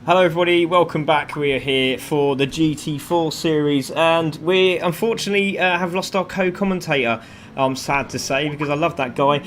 Hello everybody, welcome back. We are here for the GT4 series and we unfortunately have lost our co-commentator. I'm sad to say because I love that guy,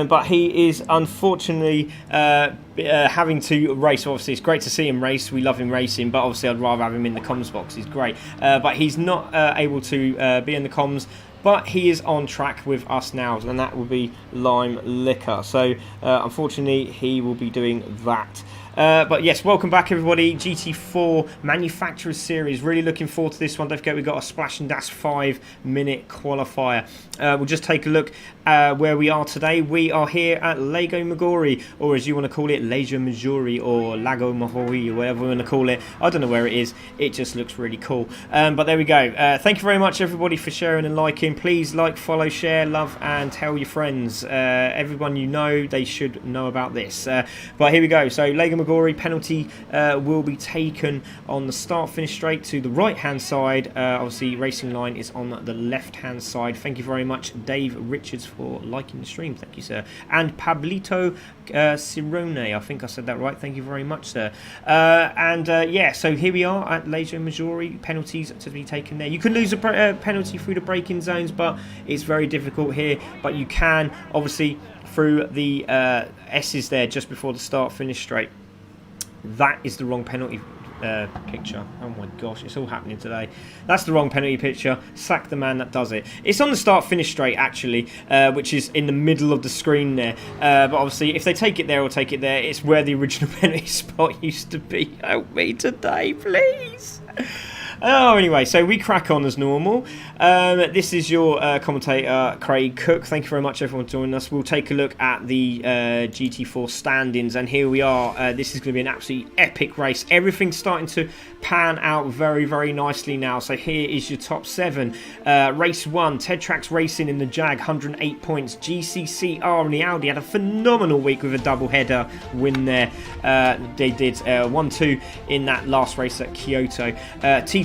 but he is unfortunately having to race. Obviously it's great to see him race, we love him racing, but obviously I'd rather have him in the comms box. He's great, but he's not able to be in the comms. But he is on track with us now, and that will be Lime Liquor. So unfortunately he will be doing that. But yes, welcome back everybody. GT4 Manufacturers Series. Really looking forward to this one. Don't forget we've got a Splash and Dash 5-minute qualifier. We'll just take a look where we are today. We are here at Lago Maggiore, or as you want to call it, Lago Maggiore, or Lago Maggiore, or whatever we want to call it. I don't know where it is. It just looks really cool. But there we go. Thank you very much everybody for sharing and liking. Please like, follow, share, love, and tell your friends. Everyone you know, they should know about this. But here we go. So Lago Maggiore, penalty will be taken on the start finish straight to the right hand side. Obviously racing line is on the left hand side. Thank you very much Dave Richards for liking the stream. Thank you sir. And Pablito Cirone, I think I said that right. Thank you very much sir. Yeah, so here we are at Lago Maggiore. Penalties to be taken there. You can lose a penalty through the braking zones, but it's very difficult here. But you can obviously through the S's there just before the start finish straight. That is the wrong penalty picture. Oh my gosh, it's all happening today. That's the wrong penalty picture. Sack the man that does it. It's on the start finish straight actually, which is in the middle of the screen there. But obviously if they take it there or take it there, it's where the original penalty spot used to be. Help me today please. Oh, anyway, so we crack on as normal. This is your commentator, Craig Cook. Thank you very much, everyone, for joining us. We'll take a look at the GT4 stand-ins, and here we are. This is going to be an absolutely epic race. Everything's starting to pan out very, very nicely now. So here is your top 7. Race 1, Ted Trax Racing in the Jag, 108 points. GCCR and the Audi had a phenomenal week with a double-header win there. They did 1-2 in that last race at Kyoto.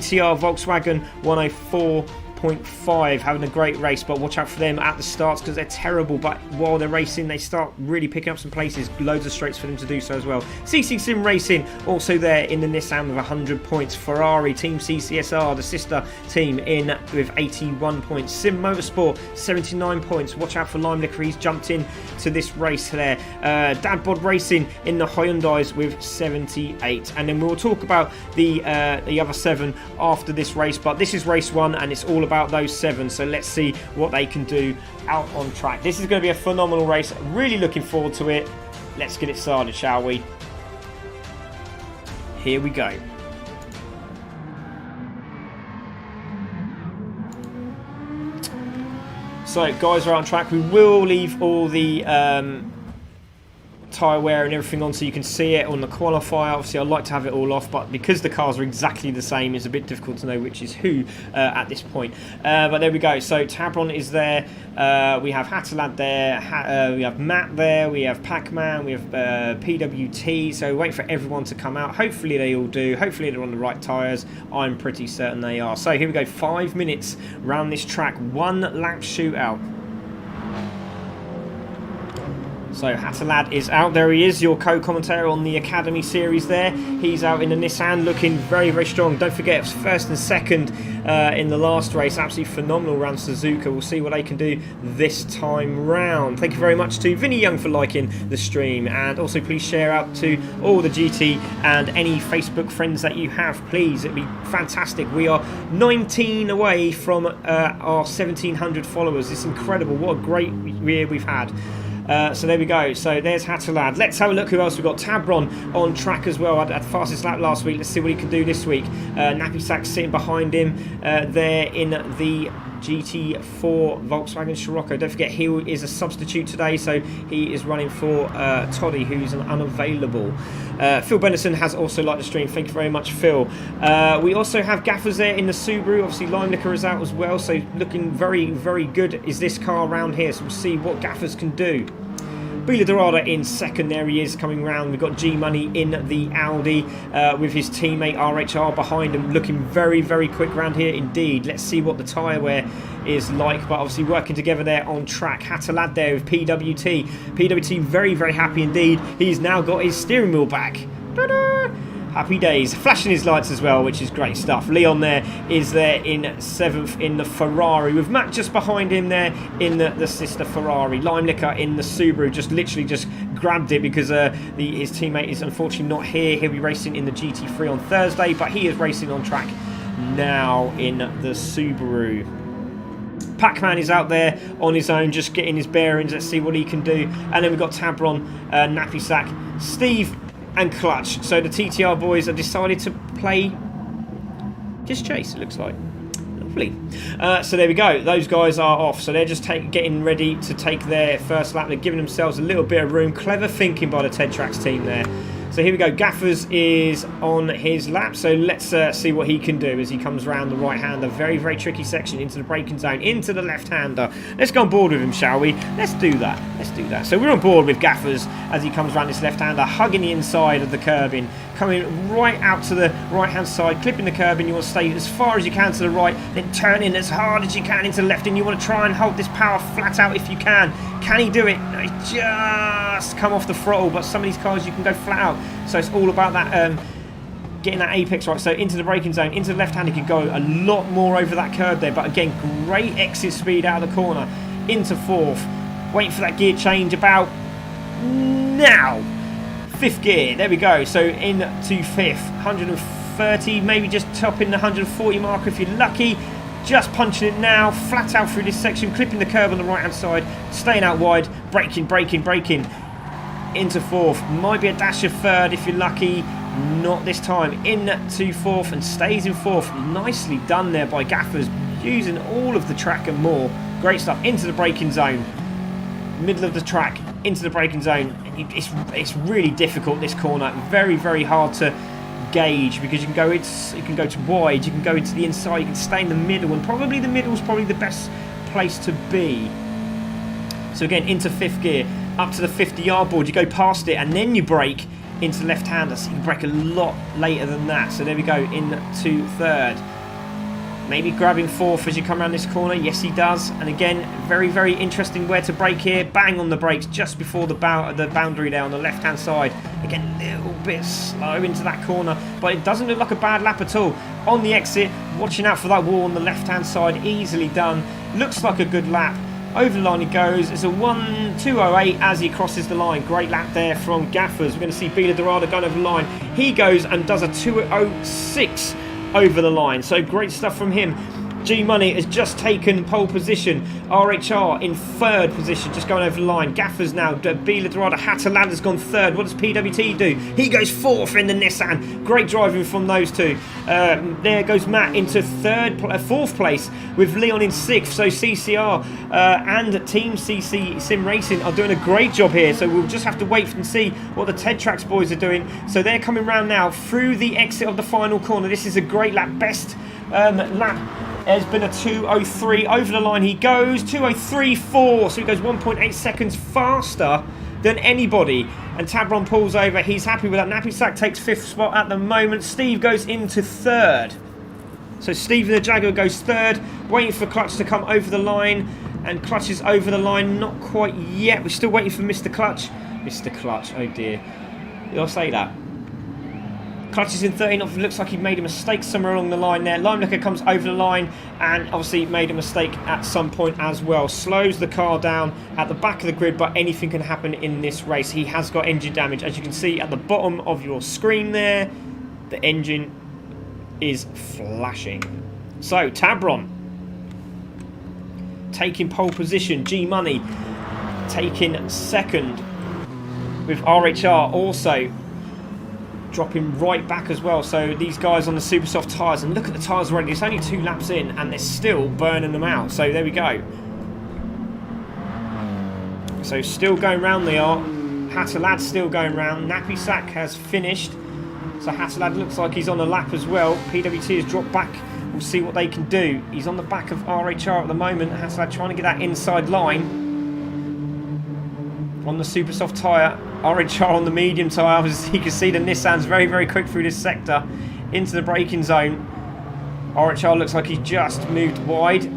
TTR Volkswagen 104.5, having a great race, but watch out for them at the starts because they're terrible, but while they're racing they start really picking up some places. Loads of straights for them to do so as well. CC Sim Racing also there in the Nissan with 100 points. Ferrari Team CCSR, the sister team, in with 81 points. Sim Motorsport 79 points. Watch out for Lime Liquor, he's jumped in to this race there. Dad Bod Racing in the Hyundais with 78, and then we'll talk about the other 7 after this race, but this is race 1 and it's all about those 7, so let's see what they can do out on track. This is going to be a phenomenal race. Really looking forward to it. Let's get it started, shall we? Here we go. So guys are on track. We will leave all the tyre wear and everything on so you can see it on the qualifier. Obviously I like to have it all off, but because the cars are exactly the same, it's a bit difficult to know which is who at this point. But there we go. So Tabron is there, we have Hattalad there, we have Matt there, we have Pac-Man, we have PWT. So wait for everyone to come out. Hopefully they all do. Hopefully they're on the right tyres. I'm pretty certain they are. So here we go, 5 minutes round this track, 1 lap shootout. So Hattalad is out. There he is, your co-commentator on the Academy series there. He's out in the Nissan looking very, very strong. Don't forget, it was first and second in the last race. Absolutely phenomenal around Suzuka. We'll see what they can do this time round. Thank you very much to Vinny Young for liking the stream. And also please share out to all the GT and any Facebook friends that you have. Please, it'd be fantastic. We are 19 away from our 1,700 followers. It's incredible. What a great year we've had. So there we go. So there's Hattalad. Let's have a look who else we've got. Tabron on track as well. Had the fastest lap last week. Let's see what he can do this week. Nappy Sack sitting behind him there in the GT4 Volkswagen Scirocco. Don't forget he is a substitute today, so he is running for Toddy, who's unavailable. Phil Bennison has also liked the stream. Thank you very much, Phil. We also have Gaffers there in the Subaru. Obviously Lime Liquor is out as well, so looking very, very good is this car around here. So we'll see what Gaffers can do. Bila Dorada in second, there he is coming round. We've got G Money in the Audi with his teammate RHR behind him, looking very, very quick round here indeed. Let's see what the tyre wear is like, but obviously working together there on track. Hattalad there with PWT. PWT very, very happy indeed. He's now got his steering wheel back. Ta-da! Happy days. Flashing his lights as well, which is great stuff. Leon there is there in 7th in the Ferrari, with Matt just behind him there in the sister Ferrari. Lime Liquor in the Subaru just literally just grabbed it because his teammate is unfortunately not here. He'll be racing in the GT3 on Thursday, but he is racing on track now in the Subaru. Pac-Man is out there on his own, just getting his bearings. Let's see what he can do. And then we've got Tabron, Nappy Sack, Steve and Clutch. So the TTR boys have decided to play just chase, it looks like. Lovely. So there we go. Those guys are off. So they're just getting ready to take their first lap. They're giving themselves a little bit of room. Clever thinking by the Ted Tracks team there. So here we go. Gaffers is on his lap. So let's see what he can do as he comes around the right-hander. Very, very tricky section into the braking zone, into the left-hander. Let's go on board with him, shall we? Let's do that. Let's do that. So we're on board with Gaffers as he comes around this left-hander, hugging the inside of the curbing, coming right out to the right-hand side, clipping the curbing. You want to stay as far as you can to the right, then turn in as hard as you can into the left, and you want to try and hold this power flat out if you can. Can he do it? No, he just come off the throttle, but some of these cars you can go flat out. So it's all about that getting that apex right. So into the braking zone, into the left hand, you can go a lot more over that curb there. But again, great exit speed out of the corner. Into 4th, waiting for that gear change about now. 5th gear, there we go. So into 5th, 130, maybe just topping the 140 marker if you're lucky. Just punching it now, flat out through this section, clipping the curb on the right hand side, staying out wide, braking, braking, braking. Into 4th, might be a dash of 3rd if you're lucky, not this time. Into 4th and stays in 4th. Nicely done there by Gaffers, using all of the track and more. Great stuff. Into the braking zone, middle of the track, into the braking zone. It's really difficult, this corner, very, very hard to gauge because you can go to wide, you can go into the inside, you can stay in the middle, and probably the middle is probably the best place to be. So again, into 5th gear, up to the 50-yard board, you go past it and then you brake into left-hander, so you can brake a lot later than that. So there we go, into 3rd. Maybe grabbing 4th as you come around this corner. Yes, he does. And again, very, very interesting where to brake here. Bang on the brakes just before the boundary there on the left-hand side. Again, a little bit slow into that corner, but it doesn't look like a bad lap at all. On the exit, watching out for that wall on the left-hand side. Easily done. Looks like a good lap. Over the line he goes. It's a 1:2:08 as he crosses the line. Great lap there from Gaffers. We're going to see Bila Dorada going over the line. He goes and does a 2:06 over the line. So great stuff from him. G Money has just taken pole position. RHR in third position, just going over the line. Gaffers now. Bila Dorada Hatalad has gone third. What does PWT do? He goes fourth in the Nissan. Great driving from those two. There goes Matt into fourth place with Leon in sixth. So CCR and Team CC Sim Racing are doing a great job here. So we'll just have to wait and see what the Ted Tracks boys are doing. So they're coming round now through the exit of the final corner. This is a great lap. Best lap has been a 2:03. Over the line he goes. 2:03.4. So he goes 1.8 seconds faster than anybody. And Tabron pulls over. He's happy with that. Nappy Sack takes fifth spot at the moment. Steve goes into third. So Steve the Jaguar goes third. Waiting for Clutch to come over the line. And Clutch is over the line. Not quite yet. We're still waiting for Mr. Clutch. Mr. Clutch. Oh dear. Did I say that? Clutch is in 13. It looks like he made a mistake somewhere along the line there. Limelicker comes over the line and obviously made a mistake at some point as well. Slows the car down at the back of the grid, but anything can happen in this race. He has got engine damage. As you can see at the bottom of your screen there, the engine is flashing. So, Tabron taking pole position. G Money taking second, with RHR also dropping right back as well. So these guys on the super soft tyres, and look at the tyres already. It's only 2 laps in and they're still burning them out. So there we go. So still going round they are. Hatalad's still going round. Nappy Sack has finished. So Hatalad looks like he's on a lap as well. PWT has dropped back. We'll see what they can do. He's on the back of RHR at the moment. Hatalad trying to get that inside line on the super soft tyre. RHR on the medium tyre. As you can see, the Nissan's very, very quick through this sector into the braking zone. RHR looks like he's just moved wide.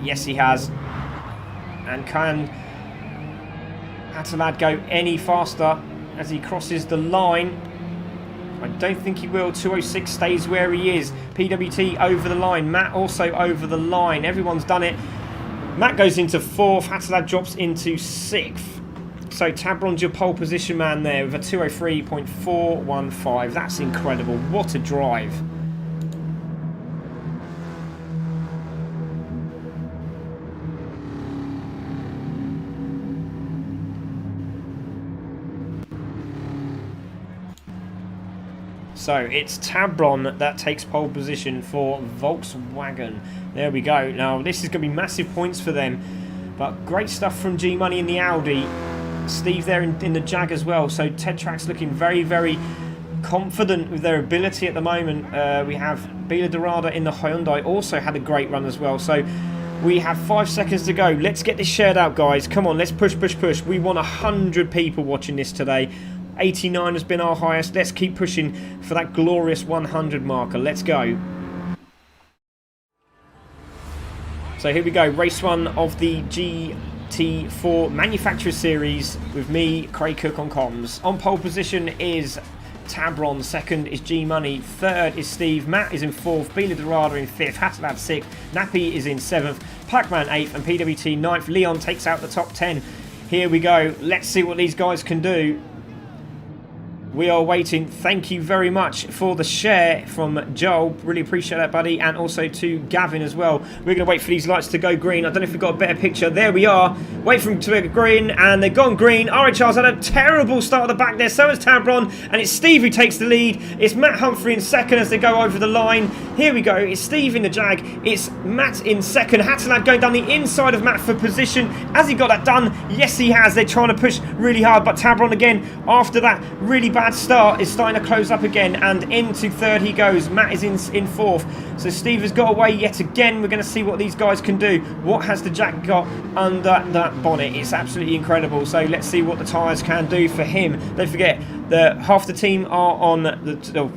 Yes, he has. And can Hatalad go any faster as he crosses the line? I don't think he will. 2:06 stays where he is. PWT over the line. Matt also over the line. Everyone's done it. Matt goes into fourth. Hatalad drops into sixth. So Tabron's your pole position man there with a 2:03.415. That's incredible. What a drive. So it's Tabron that takes pole position for Volkswagen. There we go. Now this is going to be massive points for them. But great stuff from G Money in the Audi. Steve there in the Jag as well. So Ted Tracks looking very, very confident with their ability at the moment. We have Bila Dorada in the Hyundai also had a great run as well. So we have 5 seconds to go. Let's get this shared out, guys. Come on, let's push, push, push. We want 100 people watching this today. 89 has been our highest. Let's keep pushing for that glorious 100 marker. Let's go. So here we go. Race 1 of the GT4 Manufacturer Series with me, Craig Cook on comms. On pole position is Tabron. Second is G Money. Third is Steve. Matt is in fourth. Bila Dorada in fifth. Hatalad sixth. Nappy is in seventh. Pac-Man eighth. And PWT ninth. Leon takes out the top 10. Here we go. Let's see what these guys can do. We are waiting. Thank you very much for the share from Joel. Really appreciate that, buddy. And also to Gavin as well. We're going to wait for these lights to go green. I don't know if we've got a better picture. There we are. Wait for them to go green. And they've gone green. RHR's had a terrible start at the back there. So has Tabron. And it's Steve who takes the lead. It's Matt Humphrey in second as they go over the line. Here we go. It's Steve in the Jag. It's Matt in second. Hatalad going down the inside of Matt for position. Has he got that done? Yes, he has. They're trying to push really hard. But Tabron again, after that really bad start, is starting to close up again, and into third he goes. Matt is in fourth. So Steve has got away yet again. We're going to see what these guys can do. What has the Jack got under that bonnet? It's absolutely incredible. So let's see what the tyres can do for him. Don't forget that half the team are on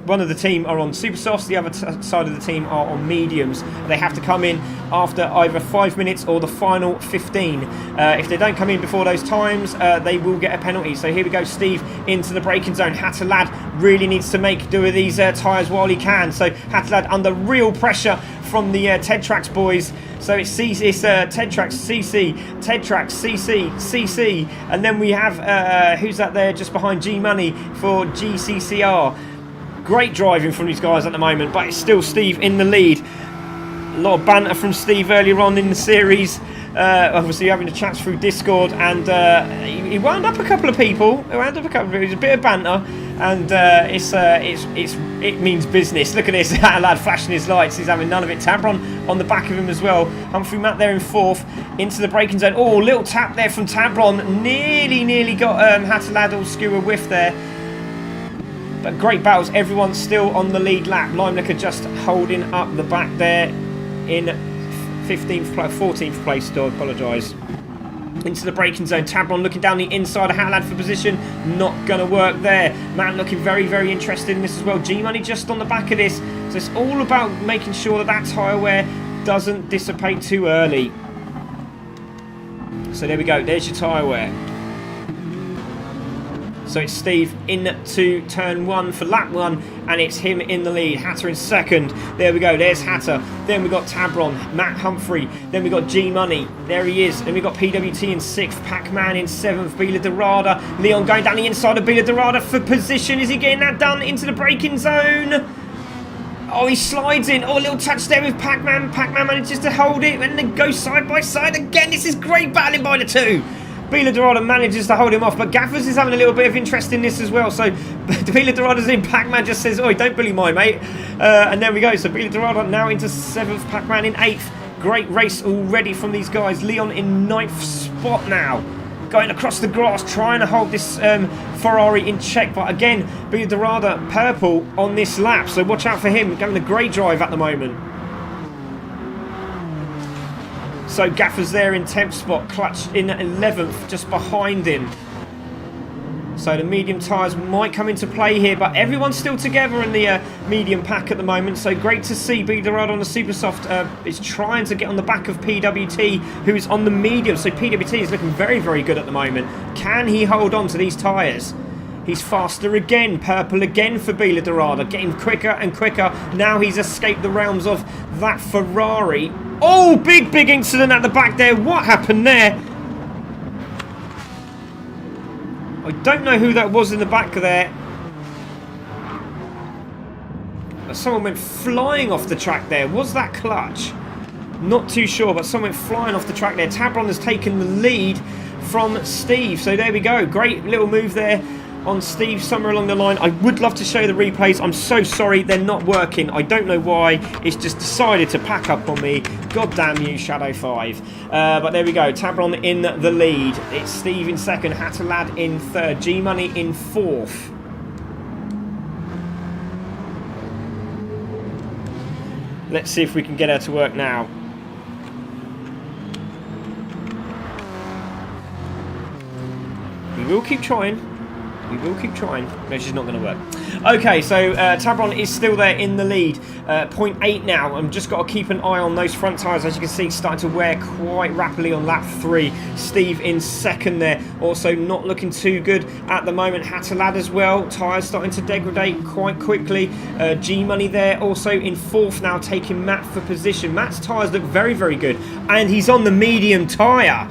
one of the team are on super softs, the other side of the team are on mediums. They have to come in after either 5 minutes or the final 15. If they don't come in before those times, they will get a penalty. So here we go. Steve into the braking zone. Hatalad really needs to make do with these tyres while he can. So Hatalad under real pressure from the Ted Tracks boys. So it's Ted Tracks CC, Ted Tracks CC, CC, and then we have who's that there just behind G Money for GCCR. Great driving from these guys at the moment, but it's still Steve in the lead. A lot of banter from Steve earlier on in the series. Obviously having a chat through Discord, and he wound up a couple of people. It was a bit of banter, and it means business. Look at this, that lad flashing his lights. He's having none of it. Tabron on the back of him as well. Humphrey Matt there in 4th into the braking zone. Oh, little tap there from Tabron. Nearly got Hatalad all skew a whiff there. But great battles. Everyone's still on the lead lap. Limelicker just holding up the back there in 14th place. Do apologise. Into the braking zone. Tabron looking down the inside of Hatalad for position. Not going to work there. Matt looking very interested in this as well. G-Money just on the back of this. So it's all about making sure that tyre wear doesn't dissipate too early. So there we go. There's your tyre wear. So it's Steve into turn 1 for lap 1, and it's him in the lead. Hatter in 2nd. There we go. There's Hatter. Then we got Tabron, Matt Humphrey. Then we got G Money. There he is. Then we got PWT in 6th. Pac-Man in 7th. Bila Dorada. Leon going down the inside of Bila Dorada for position. Is he getting that done into the braking zone? Oh, he slides in. Oh, a little touch there with Pac-Man. Pac-Man manages to hold it and then go side by side again. This is great battling by the two. Bila Dorada manages to hold him off, but Gaffers is having a little bit of interest in this as well. So Bila Dorada's in, Pac-Man just says, "Oi, don't bully my mate." And there we go. So Bila Dorada now into 7th, Pac-Man in 8th. Great race already from these guys. Leon in 9th spot now. Going across the grass, trying to hold this Ferrari in check. But again, Bila Dorada purple on this lap. So watch out for him. Having a great drive at the moment. So Gaffer's there in 10th spot, Clutch in 11th, just behind him. So the medium tyres might come into play here, but everyone's still together in the medium pack at the moment. So great to see Bidarado on the Super Soft is trying to get on the back of PWT, who's on the medium. So PWT is looking very good at the moment. Can he hold on to these tyres? He's faster again, purple again for Bila Dorada, getting quicker and quicker. Now he's escaped the realms of that Ferrari. Oh, big incident at the back there. What happened there? I don't know who that was in the back there. Someone went flying off the track there. Was that Clutch? Not too sure, but someone went flying off the track there. Tabron has taken the lead from Steve. So there we go. Great little move there on Steve somewhere along the line. I would love to show you the replays. I'm so sorry they're not working. I don't know why. It's just decided to pack up on me. God damn you, Shadow 5. But there we go. Tabron in the lead. It's Steve in 2nd. Hatalad in 3rd. G-Money in 4th. Let's see if we can get her to work now. We will keep trying. We will keep trying. No, she's not going to work. Okay, so Tabron is still there in the lead. 0.8 now. I've just got to keep an eye on those front tyres. As you can see, starting to wear quite rapidly on lap 3. Steve in 2nd there. Also not looking too good at the moment. Hatalad as well. Tyres starting to degrade quite quickly. G-Money there. Also in 4th now, taking Matt for position. Matt's tyres look very good. And he's on the medium tyre.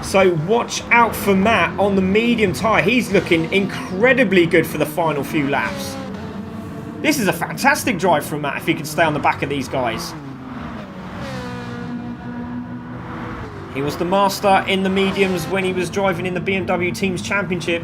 So watch out for Matt on the medium tyre. He's looking incredibly good for the final few laps. This is a fantastic drive from Matt if he can stay on the back of these guys. He was the master in the mediums when he was driving in the BMW Teams Championship.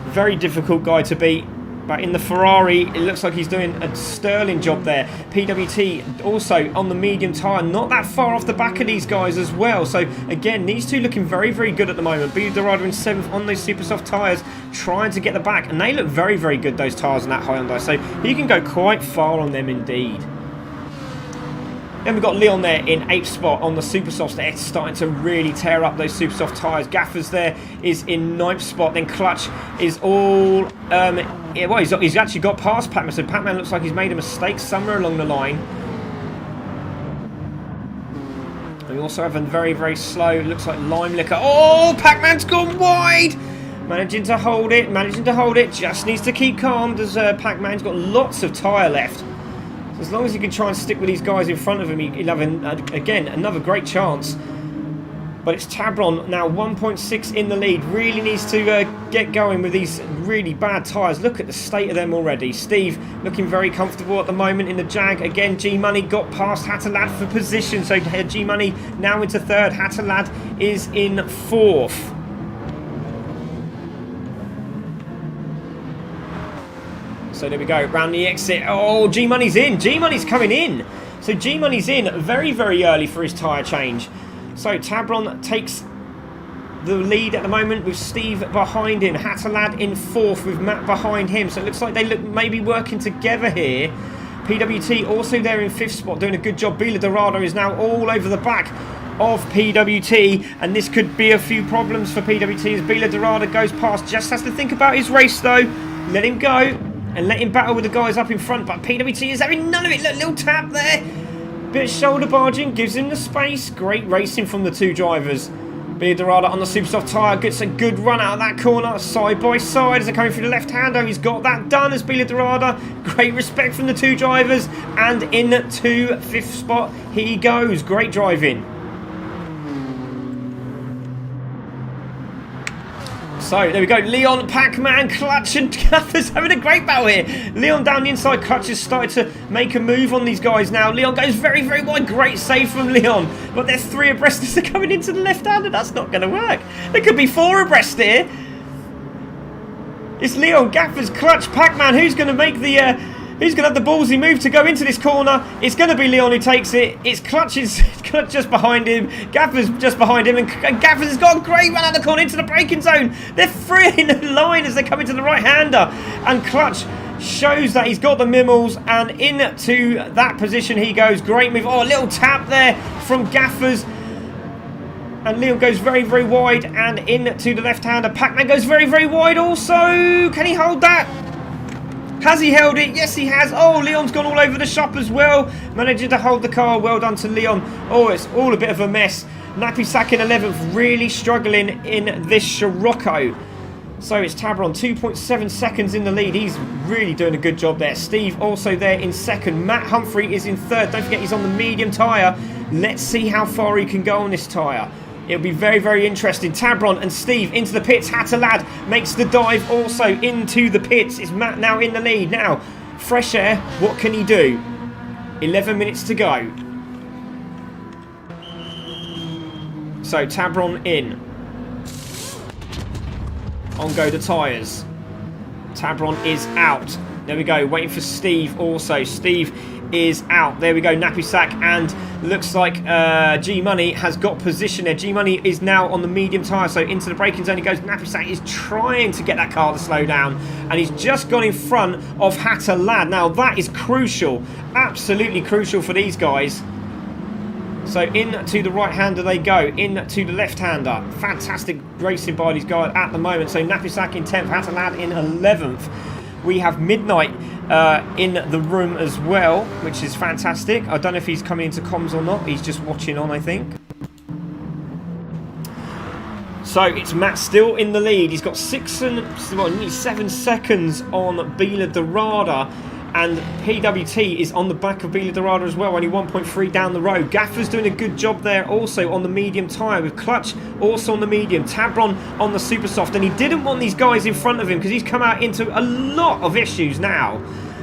Very difficult guy to beat. But in the Ferrari, it looks like he's doing a sterling job there. PWT also on the medium tyre, not that far off the back of these guys as well. So again, these two looking very good at the moment. Bidarado in 7th on those super soft tyres, trying to get the back. And they look very good, those tyres on that Hyundai. So he can go quite far on them indeed. Then we've got Leon there in 8th spot on the Super Softs. They're starting to really tear up those Super Soft tyres. Gaffers there is in 9th spot. Then Clutch is all... yeah, well, he's actually got past Pac-Man. So Pac-Man looks like he's made a mistake somewhere along the line. We also have a very slow, it looks like Lime Liquor. Oh, Pac-Man's gone wide! Managing to hold it. Just needs to keep calm. Does Pac-Man's got lots of tyre left. As long as he can try and stick with these guys in front of him, he'll have, again, another great chance. But it's Tabron now 1.6 in the lead. Really needs to get going with these really bad tyres. Look at the state of them already. Steve looking very comfortable at the moment in the Jag. Again, G-Money got past Hatterlad for position. So G-Money now into third. Hatterlad is in fourth. So there we go, round the exit. Oh, G-Money's in. G-Money's coming in. So G-Money's in very, very early for his tyre change. So Tabron takes the lead at the moment with Steve behind him. Hatterlad in fourth with Matt behind him. So it looks like they look maybe working together here. PWT also there in fifth spot, doing a good job. Bila Dorado is now all over the back of PWT, and this could be a few problems for PWT as Bila Dorado goes past. Just has to think about his race though. Let him go and let him battle with the guys up in front, but PWT is having none of it. Look, little tap there. Bit of shoulder barging, gives him the space. Great racing from the two drivers. Bila Dorado on the super soft tyre, gets a good run out of that corner, side by side as they're coming through the left-hander. He's got that done as Bila Dorado. Great respect from the two drivers, and into fifth spot he goes. Great driving. So there we go, Leon, Pac-Man, Clutch and Gaffers having a great battle here. Leon down the inside, Clutch has started to make a move on these guys now. Leon goes very, very wide, great save from Leon. But there's three abreast as they're coming into the left-hander, that's not going to work. There could be four abreast here. It's Leon, Gaffers, Clutch, Pac-Man, who's going to make the... who's going to have the ballsy move to go into this corner? It's going to be Leon who takes it. It's Clutch just behind him. Gaffer's just behind him. And Gaffer's has got a great run out of the corner into the braking zone. They're free in the line as they come into the right-hander. And Clutch shows that he's got the mimmels. And into that position he goes. Great move. Oh, a little tap there from Gaffer's. And Leon goes very, very wide. And into the left-hander. Pac-Man goes very, very wide also. Can he hold that? Has he held it? Yes, he has. Oh, Leon's gone all over the shop as well. Managing to hold the car. Well done to Leon. Oh, it's all a bit of a mess. Nappy Sack in 11th. Really struggling in this Scirocco. So it's Tabron, 2.7 seconds in the lead. He's really doing a good job there. Steve also there in second. Matt Humphrey is in third. Don't forget he's on the medium tyre. Let's see how far he can go on this tyre. It'll be very, very interesting. Tabron and Steve into the pits. Hatterlad makes the dive also into the pits. Is Matt now in the lead? Now, fresh air, what can he do? 11 minutes to go. So, Tabron in. On go the tyres. Tabron is out. There we go, waiting for Steve also. Steve is out. There we go, Nappy Sack, and looks like G-Money has got position there. G-Money is now on the medium tyre, so into the braking zone he goes. Nappy Sack is trying to get that car to slow down, and he's just gone in front of Hatterlad. Now that is crucial, absolutely crucial for these guys. So into the right-hander they go, into the left-hander. Fantastic racing by these guys at the moment. So Nappy Sack in 10th, Hatterlad in 11th. We have Midnight in the room as well, which is fantastic. I don't know if he's coming into comms or not. He's just watching on, I think. So it's Matt still in the lead. He's got 7 seconds on Bila Dorado. And PWT is on the back of Bila Dorado as well, only 1.3 down the road. Gaffer's doing a good job there also on the medium tyre, with Clutch also on the medium, Tabron on the super soft. And he didn't want these guys in front of him because he's come out into a lot of issues now.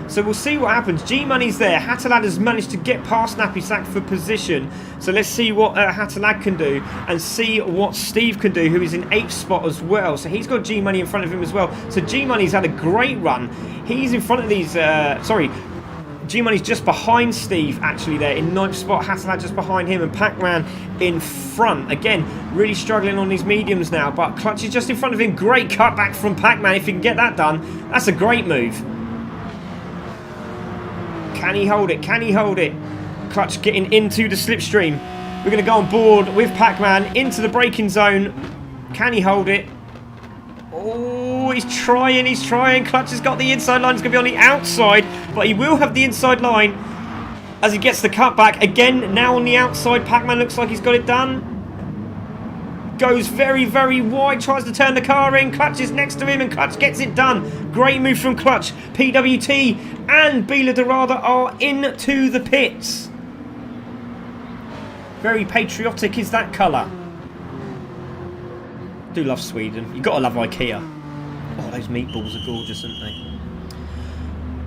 So we'll see what happens. G-Money's there. Hatterlad has managed to get past Nappy Sack for position. So let's see what Hatterlad can do and see what Steve can do, who is in 8th spot as well. So he's got G-Money in front of him as well. So G-Money's had a great run. He's in front of these... G-Money's just behind Steve, actually, there in 9th spot. Hatterlad just behind him, and Pac-Man in front. Again, really struggling on these mediums now, but Clutch is just in front of him. Great cutback from Pac-Man. If he can get that done, that's a great move. Can he hold it? Can he hold it? Clutch getting into the slipstream. We're going to go on board with Pac-Man into the braking zone. Can he hold it? Oh, he's trying, he's trying. Clutch has got the inside line. It's going to be on the outside, but he will have the inside line as he gets the cutback. Again, now on the outside. Pac-Man looks like he's got it done. Goes very, very wide, tries to turn the car in. Clutch is next to him, and Clutch gets it done. Great move from Clutch. PWT and Bila Dorado are into the pits. Very patriotic is that colour. do love Sweden. You've got to love IKEA. Oh, those meatballs are gorgeous, aren't they?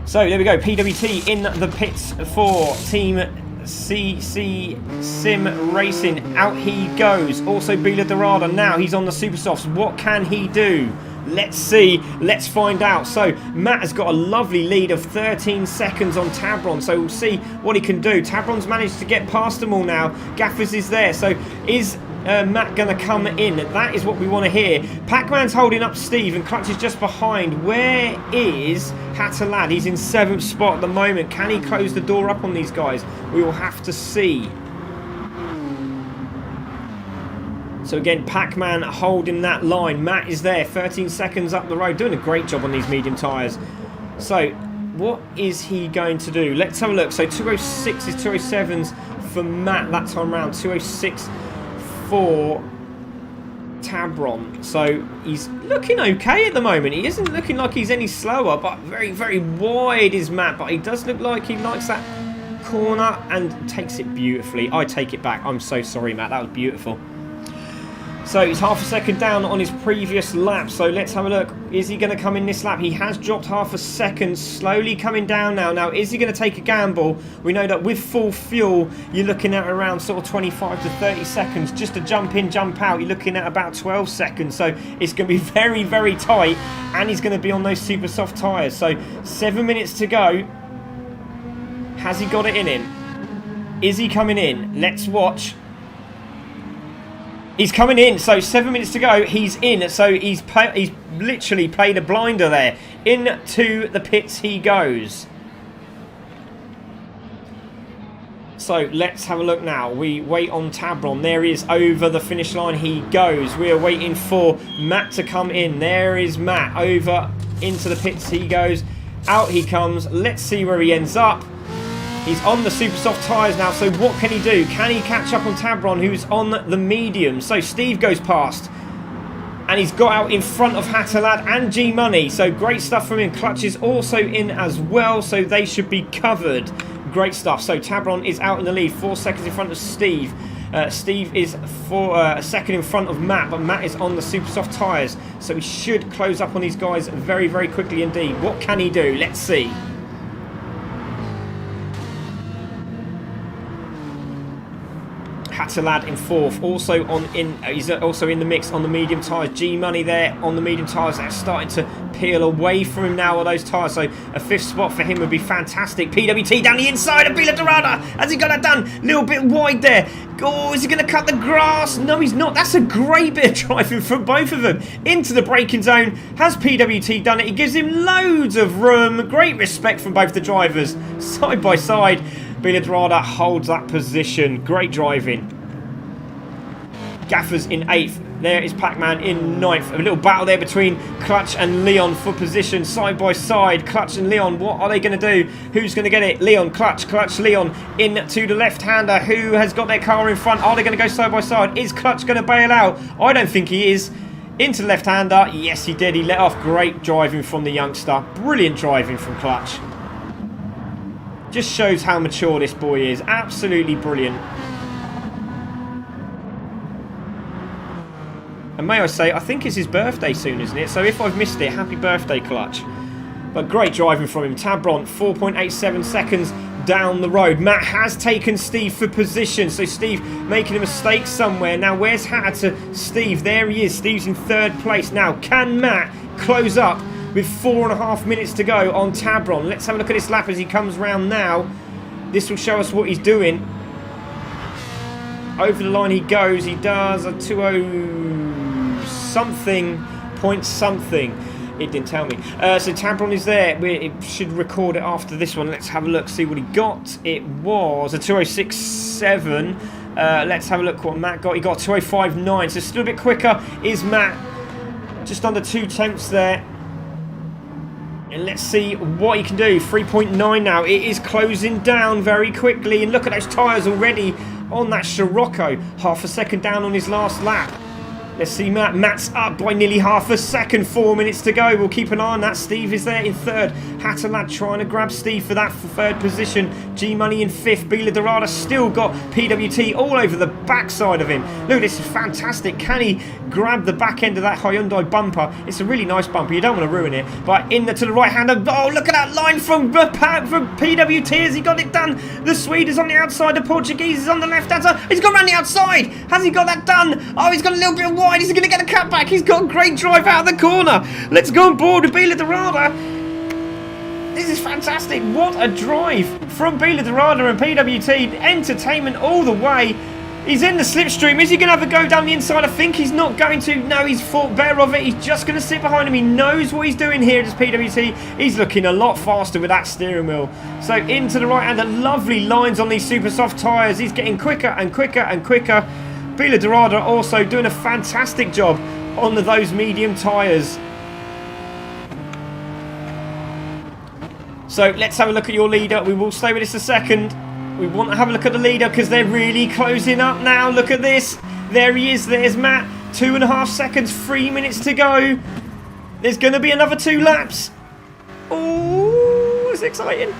So, there we go. PWT in the pits for Team CC Sim Racing. Out he goes. Also, Bila Dorada. Now, he's on the Super Softs. What can he do? Let's see. Let's find out. So, Matt has got a lovely lead of 13 seconds on Tabron. So, we'll see what he can do. Tabron's managed to get past them all now. Gaffers is there. So, is Matt going to come in? That is what we want to hear. Pac-Man's holding up Steve and Clutch is just behind. Where is Hatterlad? He's in 7th spot at the moment. Can he close the door up on these guys? We will have to see. So again, Pac-Man holding that line. Matt is there, 13 seconds up the road, doing a great job on these medium tyres. So, what is he going to do? Let's have a look. So 206 is 207s for Matt that time round. 206 for Tabron. So he's looking okay at the moment. He isn't looking like he's any slower, but very, very wide is Matt. But he does look like he likes that corner and takes it beautifully. I take it back. I'm so sorry, Matt. That was beautiful. So he's half a second down on his previous lap. So let's have a look. Is he going to come in this lap? He has dropped half a second, slowly coming down now. Now, is he going to take a gamble? We know that with full fuel, you're looking at around sort of 25 to 30 seconds. Just to jump in, jump out, you're looking at about 12 seconds. So it's going to be very, very tight. And he's going to be on those super soft tyres. So 7 minutes to go. Has he got it in him? Is he coming in? Let's watch. He's coming in, so 7 minutes to go. He's in, so he's literally played a blinder there. Into the pits he goes. So let's have a look now. We wait on Tabron. There he is over the finish line. He goes. We are waiting for Matt to come in. There is Matt over into the pits. He goes. Out he comes. Let's see where he ends up. He's on the super soft tyres now, so what can he do? Can he catch up on Tabron, who's on the medium? So Steve goes past, and he's got out in front of Hatterlad and G-Money. So great stuff from him. Clutch is also in as well, so they should be covered. Great stuff. So Tabron is out in the lead, 4 seconds in front of Steve. Steve is a second in front of Matt, but Matt is on the super soft tyres, so he should close up on these guys very, very quickly indeed. What can he do? Let's see. Hatterlad in 4th, he's also in the mix on the medium tyres. G-Money there on the medium tyres. They're starting to peel away from him now on those tyres, so a 5th spot for him would be fantastic. PWT down the inside of Bila Dorada. Has he got that done? A little bit wide there. Oh, is he going to cut the grass? No, he's not. That's a great bit of driving from both of them. Into the braking zone. Has PWT done it? He gives him loads of room. Great respect from both the drivers. Side by side. Bila Dorada holds that position. Great driving. Gaffers in 8th. There is Pac-Man in 9th. A little battle there between Clutch and Leon for position. Side by side. Clutch and Leon. What are they going to do? Who's going to get it? Leon, Clutch, Leon. Into the left-hander. Who has got their car in front? Are they going to go side by side? Is Clutch going to bail out? I don't think he is. Into the left-hander. Yes, he did. He let off. Great driving from the youngster. Brilliant driving from Clutch. Just shows how mature this boy is. Absolutely brilliant. And may I say, I think it's his birthday soon, isn't it? So if I've missed it, happy birthday, Clutch. But great driving from him. Tabron, 4.87 seconds down the road. Matt has taken Steve for position. So Steve making a mistake somewhere. Now, where's Hatter to Steve? There he is. Steve's in 3rd place. Now, can Matt close up with 4.5 minutes to go on Tabron? Let's have a look at this lap as he comes round now. This will show us what he's doing. Over the line he goes. He does a 2.0 something, point something. It didn't tell me. So Tabron is there. It should record it after this one. Let's have a look, see what he got. It was a 2.067. Let's have a look what Matt got. He got 2.059, so still a bit quicker is Matt. Just under 2 tenths there. And let's see what he can do. 3.9 now. It is closing down very quickly. And look at those tyres already on that Scirocco. Half a second down on his last lap. Let's see Matt. Matt's up by nearly half a second. 4 minutes to go. We'll keep an eye on that. Steve is there in 3rd. Hatterlad trying to grab Steve for that 3rd position. G-Money in 5th. Bila Dorada still got PWT all over the backside of him. Look, this is fantastic. Can he grab the back end of that Hyundai bumper? It's a really nice bumper. You don't want to ruin it. But to the right-hander. Oh, look at that line from PWT. Has he got it done? The Swede is on the outside. The Portuguese is on the left-hand side. He's gone around the outside. Has he got that done? Oh, he's got a little bit wide. He's going to get a cutback. He's got a great drive out of the corner. Let's go on board with Bila Dorada. This is fantastic. What a drive from Bila Dorada and PWT. Entertainment all the way. He's in the slipstream. Is he going to have a go down the inside? I think he's not going to. No, he's thought better of it. He's just going to sit behind him. He knows what he's doing here as PWT. He's looking a lot faster with that steering wheel. So into the right hander. Lovely lines on these super soft tyres. He's getting quicker and quicker and quicker. Bila Dorada also doing a fantastic job on those medium tyres. So let's have a look at your leader. We will stay with this a second. We want to have a look at the leader because they're really closing up now. Look at this. There he is. There's Matt. 2.5 seconds. 3 minutes to go. There's going to be another 2 laps. Oh, it's exciting.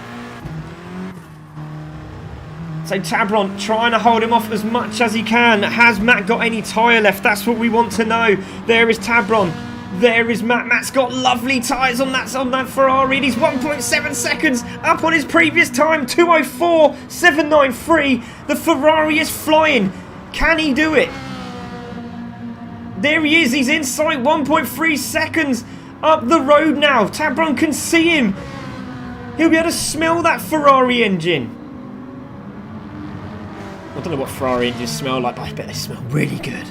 So Tabron trying to hold him off as much as he can. Has Matt got any tyre left? That's what we want to know. There is Tabron. There is Matt. Matt's got lovely tyres on that Ferrari. He's 1.7 seconds up on his previous time. 2:04.793. The Ferrari is flying. Can he do it? There he is. He's in sight. 1.3 seconds up the road now. Tabron can see him. He'll be able to smell that Ferrari engine. I don't know what Ferrari engines smell like, but I bet they smell really good.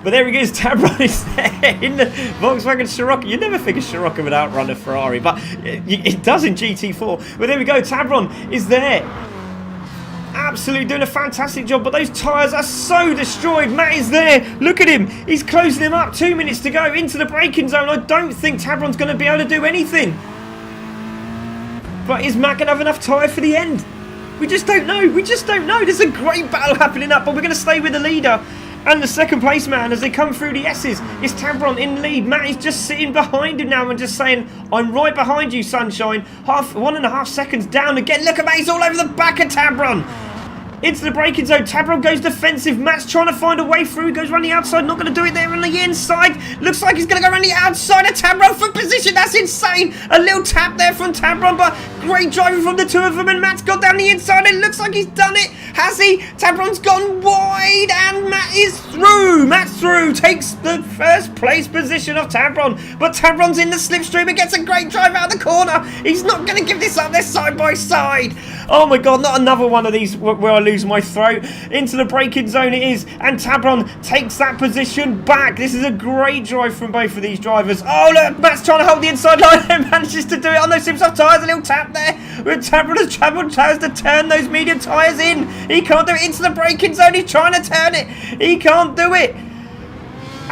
But there he goes, Tabron is there in the Volkswagen Scirocco. You never think a Scirocco would outrun a Ferrari, but it does in GT4. But there we go, Tabron is there. Absolutely doing a fantastic job, but those tyres are so destroyed. Matt is there. Look at him. He's closing him up. 2 minutes to go into the braking zone. I don't think Tabron's going to be able to do anything. But is Matt going to have enough tyre for the end? We just don't know. We just don't know. There's a great battle happening up, but we're going to stay with the leader. And the second place man as they come through the S's is Tabron in the lead. Matt is just sitting behind him now and just saying, I'm right behind you, sunshine. 1.5 seconds down again. Look at Matt, he's all over the back of Tabron. Into the braking zone. Tabron goes defensive. Matt's trying to find a way through. He goes around the outside. Not going to do it there on the inside. Looks like he's going to go around the outside of Tabron for position. That's insane. A little tap there from Tabron, but great driving from the two of them. And Matt's got down the inside. It looks like he's done it. Has he? Tabron's gone wide and Matt is through. Matt's through. Takes the first place position of Tabron. But Tabron's in the slipstream and gets a great drive out of the corner. He's not going to give this up. They're side by side. Oh my God, not another one of these where I lose my throat. Into the braking zone it is, and Tabron takes that position back. This is a great drive from both of these drivers. Oh look, Matt's trying to hold the inside line and manages to do it on those super tyres. A little tap there. With Tabron tries to turn those medium tyres in. He can't do it. Into the braking zone. He's trying to turn it. He can't do it.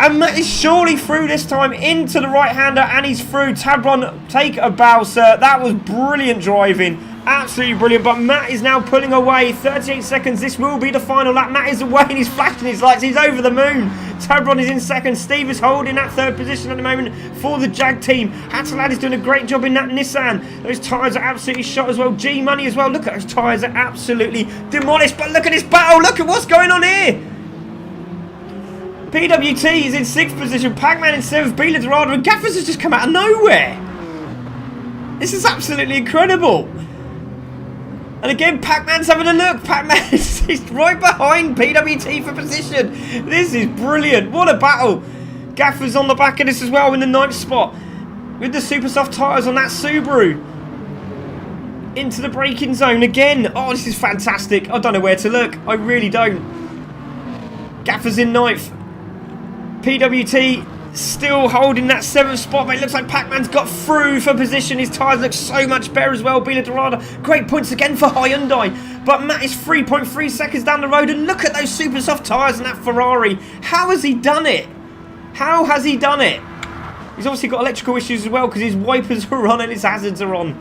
And Matt is surely through this time into the right-hander, and he's through. Tabron, take a bow, sir. That was brilliant driving. Absolutely brilliant, but Matt is now pulling away. 38 seconds, this will be the final lap. Matt is away and he's flashing his lights. He's over the moon. Tabron is in second. Steve is holding that third position at the moment for the Jag team. Hattelad is doing a great job in that Nissan. Those tyres are absolutely shot as well. G-Money as well. Look at those tyres are absolutely demolished, but look at this battle. Look at what's going on here. PWT is in 6th position. Pac-Man in 7th. Bila Dorada and Gaffers has just come out of nowhere. This is absolutely incredible. And again, Pac-Man's having a look. Pac-Man is right behind PWT for position. This is brilliant. What a battle. Gaffer's on the back of this as well in the 9th spot. With the super soft tyres on that Subaru. Into the braking zone again. Oh, this is fantastic. I don't know where to look. I really don't. Gaffer's in 9th. PWT still holding that 7th spot, but it looks like Pac-Man's got through for position. His tyres look so much better as well. Bila Dorada, great points again for Hyundai. But Matt is 3.3 seconds down the road, and look at those super soft tyres in that Ferrari. How has he done it? How has he done it? He's obviously got electrical issues as well because his wipers are on and his hazards are on.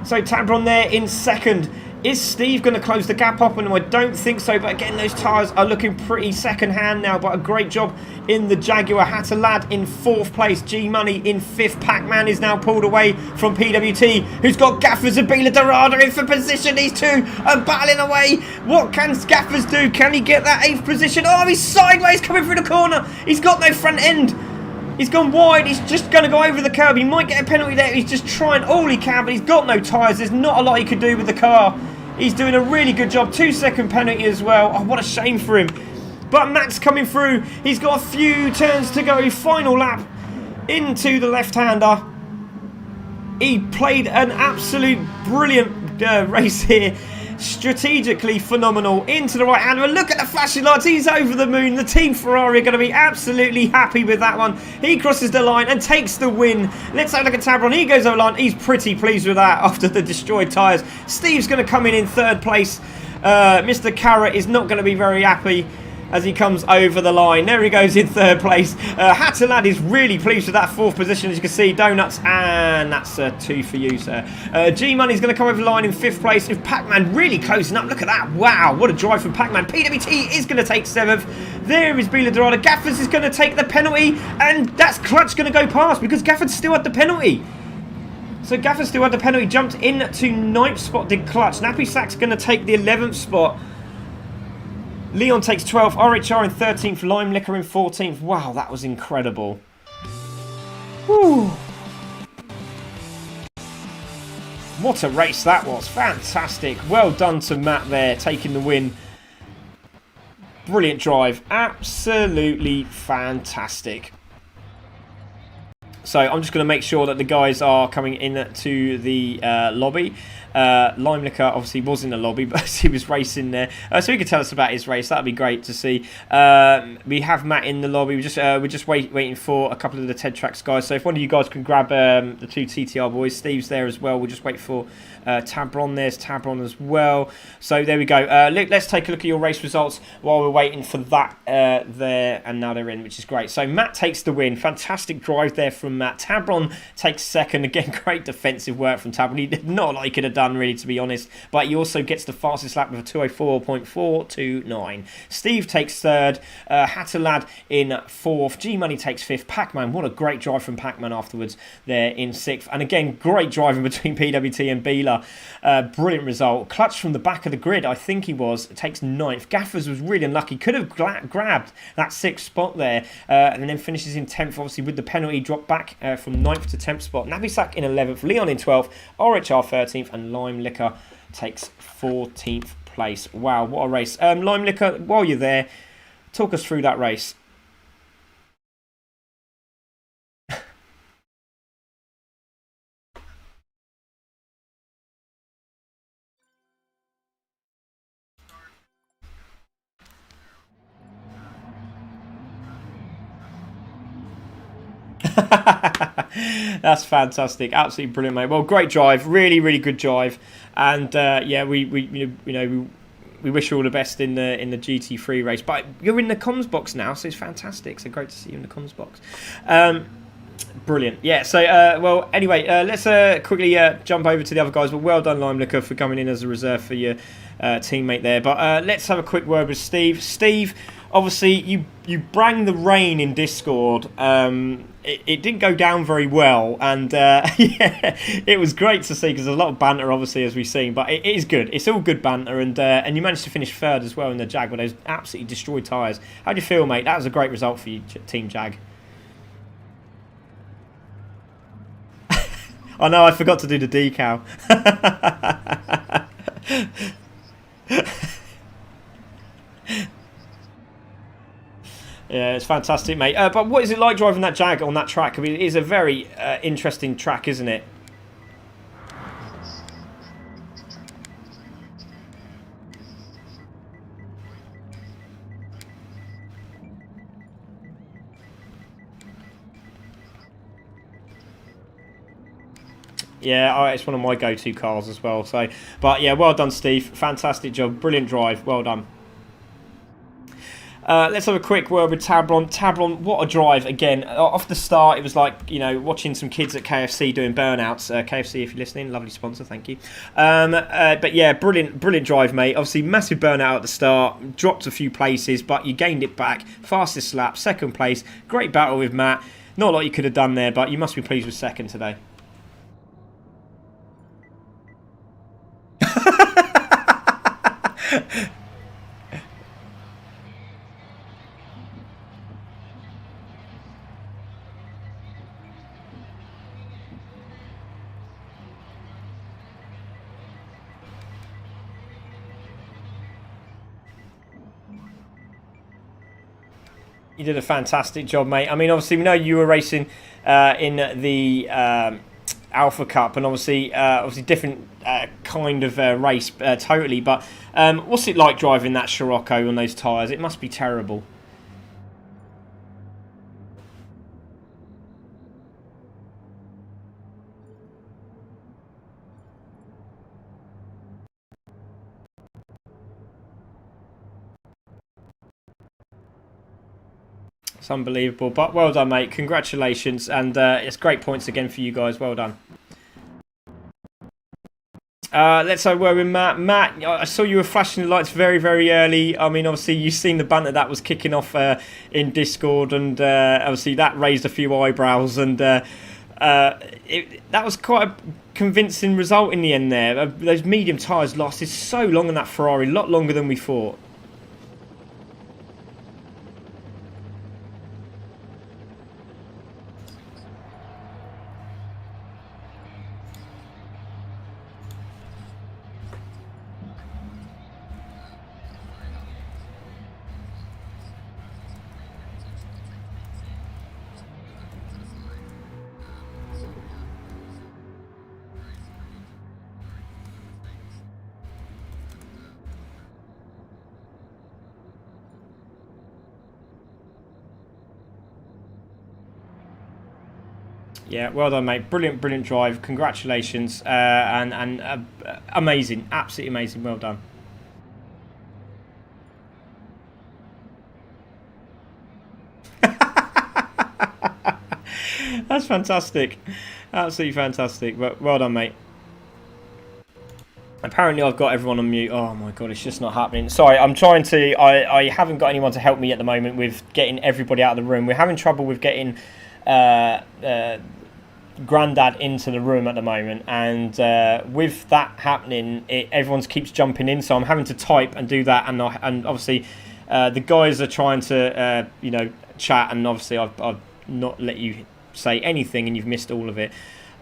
So Tabron there in second. Is Steve going to close the gap up? And I don't think so. But again, those tyres are looking pretty second-hand now. But a great job in the Jaguar. Hatalad in 4th place. G-Money in 5th. Pac-Man is now pulled away from PWT, who's got Gaffers and Bila Dorada in for position. These two are battling away. What can Gaffers do? Can he get that 8th position? Oh, he's sideways coming through the corner. He's got no front end. He's gone wide. He's just going to go over the curb. He might get a penalty there. He's just trying all he can, but he's got no tyres. There's not a lot he can do with the car. He's doing a really good job. 2-second penalty as well. Oh, what a shame for him. But Matt's coming through. He's got a few turns to go. Final lap into the left-hander. He played an absolute brilliant race here. Strategically phenomenal into the right hander. Look at the flashing lights. He's over the moon. The Team Ferrari are going to be absolutely happy with that one. He crosses the line and takes the win. Let's have a look at Tabron. He goes over the line. He's pretty pleased with that after the destroyed tyres. Steve's going to come in 3rd place. Mr. Carrot is not going to be very happy as he comes over the line. There he goes in 3rd place. Hatalad is really pleased with that 4th position, as you can see. Donuts, and that's a 2 for you, sir. G-Money's going to come over the line in 5th place. If Pac-Man really closing up, look at that. Wow, what a drive from Pac-Man. PWT is going to take 7th. There is Bila Dorada. Gaffers is going to take the penalty, and that's Clutch going to go past because Gaffers still had the penalty. So Gaffers still had the penalty. Jumped in to 9th spot, did Clutch. Nappy Sack's going to take the 11th spot. Leon takes 12th, RHR in 13th, Lime Liquor in 14th. Wow, that was incredible. Whew. What a race that was. Fantastic. Well done to Matt there, taking the win. Brilliant drive. Absolutely fantastic. So I'm just going to make sure that the guys are coming in to the lobby. Lime Liquor obviously was in the lobby, but he was racing there, so he could tell us about his race. That'd be great to see. We have Matt in the lobby. We're just waiting for a couple of the TED Tracks guys. So if one of you guys can grab the 2 TTR boys, Steve's there as well. We'll just wait for Tabron. There's Tabron as well. So there we go. Let's take a look at your race results while we're waiting for that there, and now they're in, which is great. So Matt takes the win. Fantastic drive there from Matt. Tabron takes 2nd. Again, great defensive work from Tabron. He did not like he could have done, really, to be honest, but he also gets the fastest lap with a 2:04.429. Steve takes 3rd. Hatalad in 4th. G-Money takes 5th. Pac-Man, what a great drive from Pac-Man afterwards there in 6th. And again, great driving between PWT and Bila. Brilliant result. Clutch from the back of the grid, I think he was, takes 9th. Gaffers was really unlucky. Could have grabbed that 6th spot there, and then finishes in 10th, obviously, with the penalty. Dropped back from 9th to 10th spot. Navisak in 11th. Leon in 12th. RHR 13th. And Lime Liquor takes 14th place. Wow, what a race. Lime Liquor, while you're there, talk us through that race. That's fantastic, absolutely brilliant, mate. Well, great drive, really good drive, and yeah, we wish you all the best in the GT3 race. But you're in the comms box now, so it's fantastic. So great to see you in the comms box. Brilliant. Yeah, so, well, anyway, let's quickly jump over to the other guys. But well done, Lime Liquor, for coming in as a reserve for your teammate there. But let's have a quick word with Steve. Steve, obviously, you brang the rain in Discord. It didn't go down very well, and yeah, it was great to see because there's a lot of banter, obviously, as we've seen. But it is good. It's all good banter, and you managed to finish 3rd as well in the Jag with those absolutely destroyed tyres. How do you feel, mate? That was a great result for you, Team Jag. I know, I forgot to do the decal. Yeah, it's fantastic, mate. But what is it like driving that Jag on that track? I mean, it is a very interesting track, isn't it? Yeah, it's one of my go-to cars as well. So, but yeah, well done, Steve. Fantastic job. Brilliant drive. Well done. Let's have a quick word with Tabron. Tabron, what a drive again. Off the start, it was like, you know, watching some kids at KFC doing burnouts. KFC, if you're listening, lovely sponsor, thank you. But yeah, brilliant drive, mate. Obviously, massive burnout at the start, dropped a few places, but you gained it back. Fastest lap, second place. Great battle with Matt. Not a lot you could have done there, but you must be pleased with second today. You did a fantastic job, mate. I mean, obviously, we know you were racing in the Alpha Cup, and obviously different kind of race totally. But what's it like driving that Scirocco on those tyres? It must be terrible. It's unbelievable, but well done, mate. Congratulations, and it's great points again for you guys. Well done. Let's have a word with Matt. Matt, I saw you were flashing the lights very, very early. I mean, obviously, you've seen the banter that was kicking off in Discord, and obviously that raised a few eyebrows, and that was quite a convincing result in the end there. Those medium tyres lasted so long in that Ferrari, a lot longer than we thought. Yeah, well done, mate. Brilliant drive. Congratulations. And amazing. Absolutely amazing. Well done. That's fantastic. Absolutely fantastic. Well done, mate. Apparently I've got everyone on mute. Oh my god, it's just not happening. Sorry, I'm trying to... I haven't got anyone to help me at the moment with getting everybody out of the room. We're having trouble with getting... Grandad into the room at the moment, and with that happening, everyone keeps jumping in, so I'm having to type and do that, and obviously the guys are trying to you know, chat, and obviously I've not let you say anything, and you've missed all of it.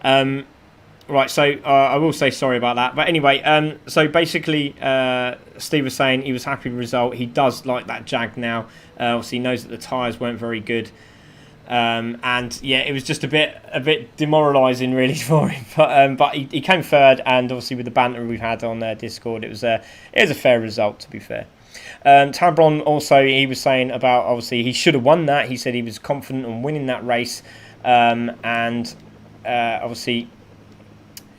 Right, so I will say sorry about that, but anyway, so basically Steve was saying he was happy with the result. He does like that Jag now. Obviously he knows that the tyres weren't very good. And yeah, it was just a bit demoralising really for him, but he came third, and obviously with the banter we've had on Discord, it was a fair result, to be fair. Tabron also, he was saying about, obviously he should have won that. He said he was confident on winning that race, and obviously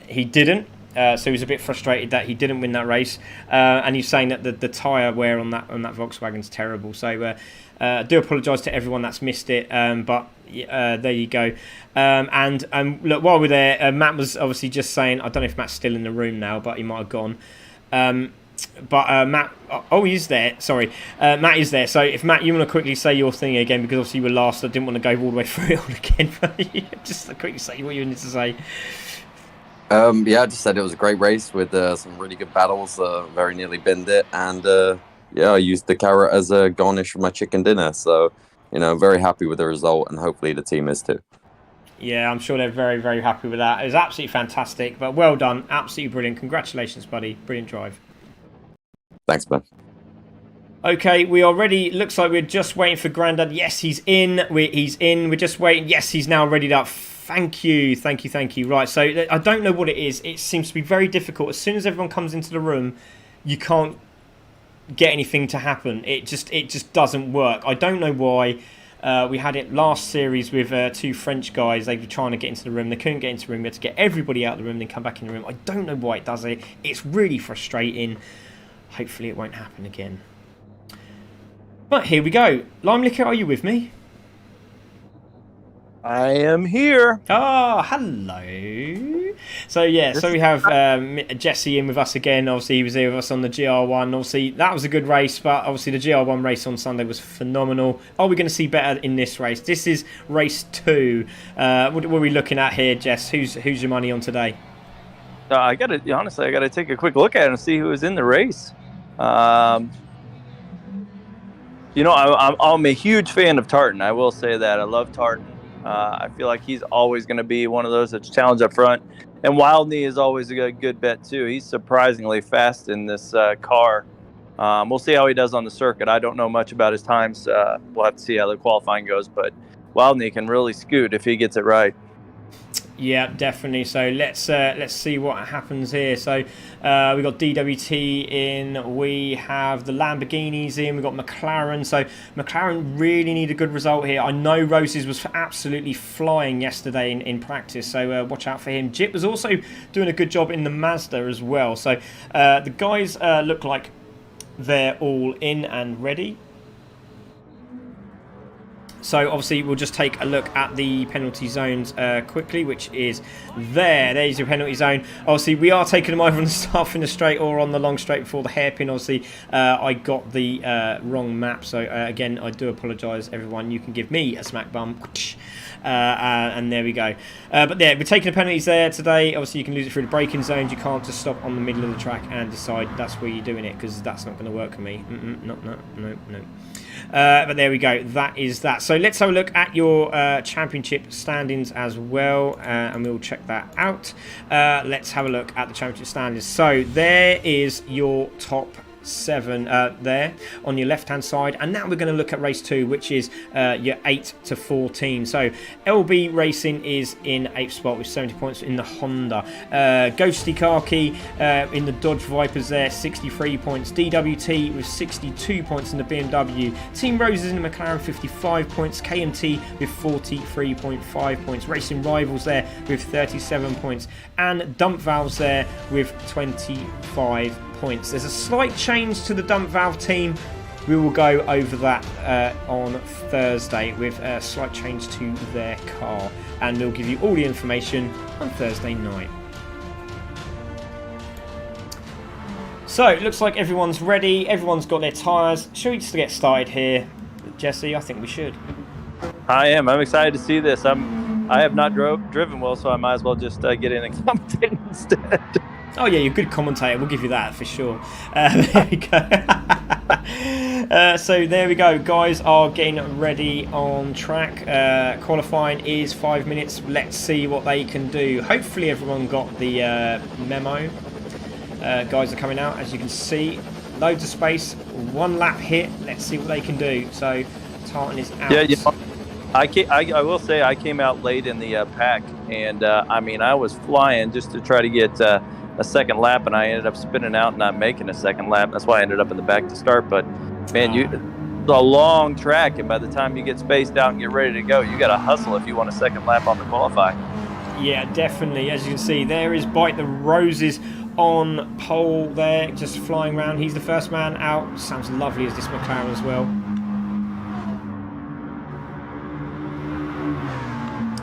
he didn't. So he was a bit frustrated that he didn't win that race, and he's saying that the tyre wear on that Volkswagen's terrible. So I do apologise to everyone that's missed it, but there you go. And look, while we're there, Matt was obviously just saying, I don't know if Matt's still in the room now, but he might have gone. But Matt, oh, he is there. Sorry, Matt is there. So if Matt, you want to quickly say your thing again, because obviously you were last, I didn't want to go all the way through it all again. But just quickly say what you wanted to say. Yeah, I just said it was a great race with some really good battles. Very nearly binned it, and yeah, I used the carrot as a garnish for my chicken dinner. So, you know, very happy with the result, and hopefully the team is too. Yeah, I'm sure they're very, very happy with that. It was absolutely fantastic, but well done, absolutely brilliant. Congratulations, buddy. Brilliant drive. Thanks, Ben. Okay, we are ready. Looks like we're just waiting for Grandad. Yes, he's in. He's in. We're just waiting. Yes, he's now readied up. Thank you. Right, so I don't know what it is. It seems to be very difficult. As soon as everyone comes into the room, you can't get anything to happen. It just doesn't work. I don't know why. We had it last series with two French guys. They were trying to get into the room. They couldn't get into the room. We had to get everybody out of the room, then come back in the room. I don't know why it does it. It's really frustrating. Hopefully it won't happen again. Right, here we go. Lime Liquor, are you with me? I am here. Ah, hello. So yeah, so we have Jesse in with us again. Obviously, he was here with us on the GR1. Obviously, that was a good race, but obviously the GR1 race on Sunday was phenomenal. Are we going to see better in this race? This is race 2. What are we looking at here, Jess? Who's your money on today? I gotta take a quick look at it and see who was in the race. I'm a huge fan of Tartan. I will say that I love Tartan. I feel like he's always going to be one of those that's challenged up front. And Wildney is always a good bet, too. He's surprisingly fast in this car. We'll see how he does on the circuit. I don't know much about his times. We'll have to see how the qualifying goes. But Wildney can really scoot if he gets it right. Yeah, definitely. So let's see what happens here. So we got DWT in, we have the Lamborghinis in, we got McLaren. So McLaren really need a good result here. I know Roses was absolutely flying yesterday in practice, so watch out for him. Jip was also doing a good job in the Mazda as well. So the guys look like they're all in and ready. So obviously we'll just take a look at the penalty zones quickly, which is there. There's your penalty zone. Obviously we are taking them either on the start finish straight or on the long straight before the hairpin. Obviously I got the wrong map, so again I do apologise everyone. You can give me a smack bum. And there we go. But yeah, we're taking the penalties there today. Obviously you can lose it through the braking zones. You can't just stop on the middle of the track and decide that's where you're doing it, because that's not going to work for me. No. But there we go, that is that. So let's have a look at your championship standings as well, and we'll check that out. Let's have a look at the championship standings. So there is your top 7 there on your left hand side, and now we're going to look at race 2, which is your 8 to 14. So LB Racing is in 8th spot with 70 points in the Honda. Ghosty Khaki in the Dodge Vipers there, 63 points. DWT with 62 points in the BMW. Team Roses in the McLaren, 55 points. KMT with 43.5 points. Racing Rivals there with 37 points, and Dump Valves there with 25 points. There's a slight change to the Dump Valve team. We will go over that on Thursday with a slight change to their car, and we'll give you all the information on Thursday night. So it looks like everyone's ready, everyone's got their tyres. Should we just get started here, Jesse? I think we should. I am. I'm excited to see this. I have not driven well, so I might as well just get in and commentate instead. Oh yeah, you're a good commentator. We'll give you that for sure. There we go. So there we go. Guys are getting ready on track. Qualifying is 5 minutes. Let's see what they can do. Hopefully everyone got the memo. Guys are coming out, as you can see. Loads of space. 1 lap hit. Let's see what they can do. So Tartan is out. Yeah. I will say I came out late in the pack, and I was flying just to try to get a second lap, and I ended up spinning out and not making a second lap. That's why I ended up in the back to start. But man, it's a long track, and by the time you get spaced out and get ready to go, you got to hustle if you want a second lap on the qualify. Yeah, definitely. As you can see, there is Bite the Roses on pole there, just flying around. He's the first man out. Sounds lovely as this McLaren as well.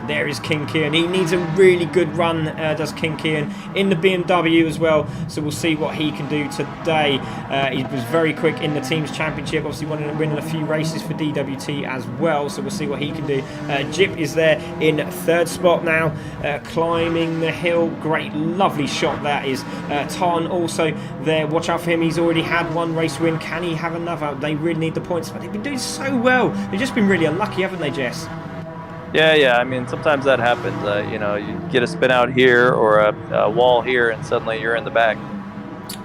There is King Kian. He needs a really good run, does King Kian, in the BMW as well. So we'll see what he can do today. He was very quick in the team's championship. Obviously winning a few races for DWT as well. So we'll see what he can do. Jip is there in 3rd spot now, climbing the hill. Great, lovely shot that is. Tarn also there. Watch out for him. He's already had 1 race win. Can he have another? They really need the points, but they've been doing so well. They've just been really unlucky, haven't they, Jess? Yeah. I mean, sometimes that happens. You get a spin out here or a wall here, and suddenly you're in the back.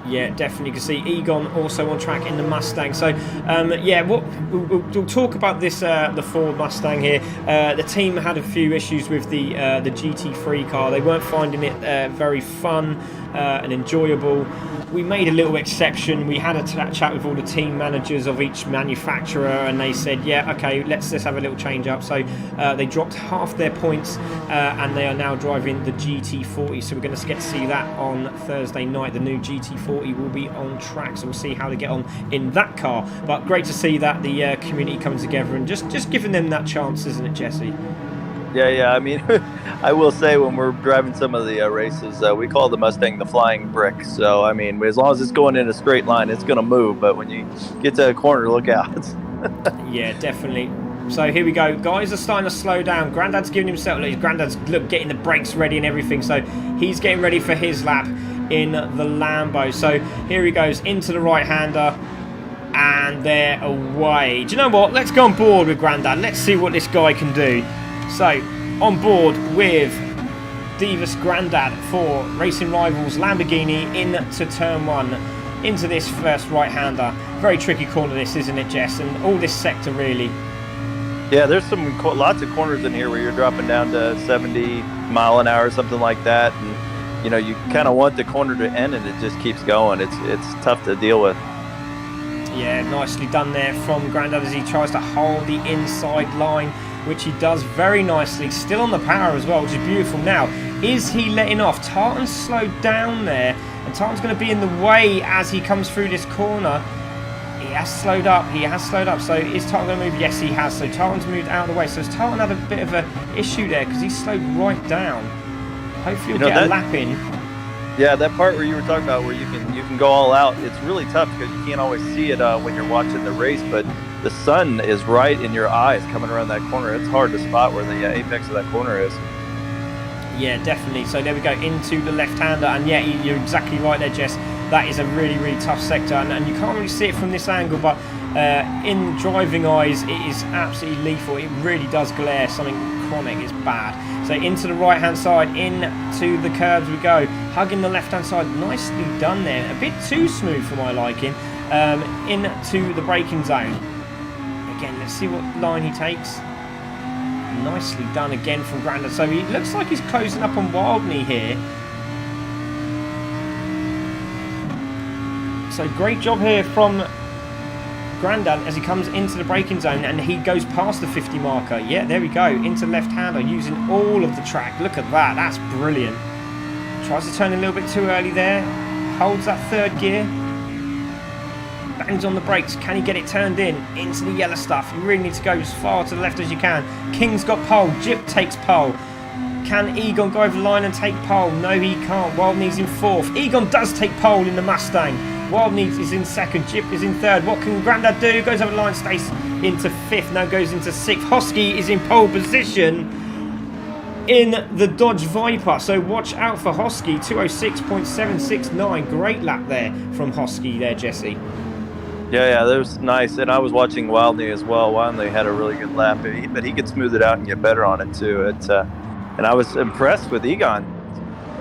Yeah, definitely. You can see Egon also on track in the Mustang. So, yeah, we'll talk about this, the Ford Mustang here. The team had a few issues with the GT3 car. They weren't finding it very fun and enjoyable. We made a little exception. We had a chat with all the team managers of each manufacturer, and they said, yeah, okay, let's just have a little change up. So they dropped half their points, and they are now driving the GT40. So we're going to get to see that on Thursday night, the new GT40 GT40 will be on track, so we'll see how they get on in that car. But great to see that the community coming together and just giving them that chance, isn't it, Jesse? Yeah. I mean, I will say when we're driving some of the races, we call the Mustang the flying brick. So, I mean, as long as it's going in a straight line, it's going to move. But when you get to a corner, look out. Yeah, definitely. So here we go. Guys are starting to slow down. Grandad's giving himself... His Grandad's getting the brakes ready and everything. So he's getting ready for his lap in the Lambo. So here he goes into the right-hander. And they're away. Do you know what? Let's go on board with Grandad. Let's see what this guy can do. So, on board with Divas Grandad for Racing Rivals Lamborghini into turn 1, into this first right-hander. Very tricky corner this, isn't it, Jess? And all this sector, really. Yeah, there's lots of corners in here where you're dropping down to 70 mile an hour, something like that. And, you know, you kind of want the corner to end and it just keeps going. It's tough to deal with. Yeah, nicely done there from Grandad as he tries to hold the inside line, which he does very nicely. Still on the power as well, which is beautiful. Now, is he letting off? Tartan's slowed down there, and Tartan's going to be in the way as he comes through this corner. He has slowed up. So is Tartan going to move? Yes, he has. So Tartan's moved out of the way. So has Tartan had a bit of an issue there because he slowed right down. Hopefully he'll get a lap in. Yeah, that part where you were talking about where you can go all out, it's really tough because you can't always see it when you're watching the race, but the sun is right in your eyes coming around that corner. It's hard to spot where the apex of that corner is. Yeah, definitely. So there we go, into the left-hander, and yeah, you're exactly right there, Jess. That is a really, really tough sector, and you can't really see it from this angle, but in driving eyes, it is absolutely lethal. It really does glare. Something chronic is bad. So into the right-hand side, into the curbs we go. Hugging the left-hand side, nicely done there. A bit too smooth for my liking. Into the braking zone. Again, let's see what line he takes. Nicely done again from Grandad. So he looks like he's closing up on Wildney here. So great job here from Grandad as he comes into the braking zone and he goes past the 50 marker. Yeah, there we go. Into left-hander using all of the track. Look at that. That's brilliant. Tries to turn a little bit too early there. Holds that third gear. Bangs on the brakes. Can he get it turned into the yellow stuff? You really need to go as far to the left as you can. King's got pole. Jip takes pole. Can Egon go over the line and take pole? No, he can't. Wildney's in fourth. Egon does take pole in the Mustang. Wildney is in second. Jip is in third. What can Grandad do? Goes over the line, stays into fifth. Now goes into sixth. Hosky is in pole position in the Dodge Viper. So watch out for Hosky. 206.769. Great lap there from Hosky there, Jesse. Yeah, that was nice. And I was watching Wildney as well. Wildney had a really good lap, but he could smooth it out and get better on it too. And I was impressed with Egon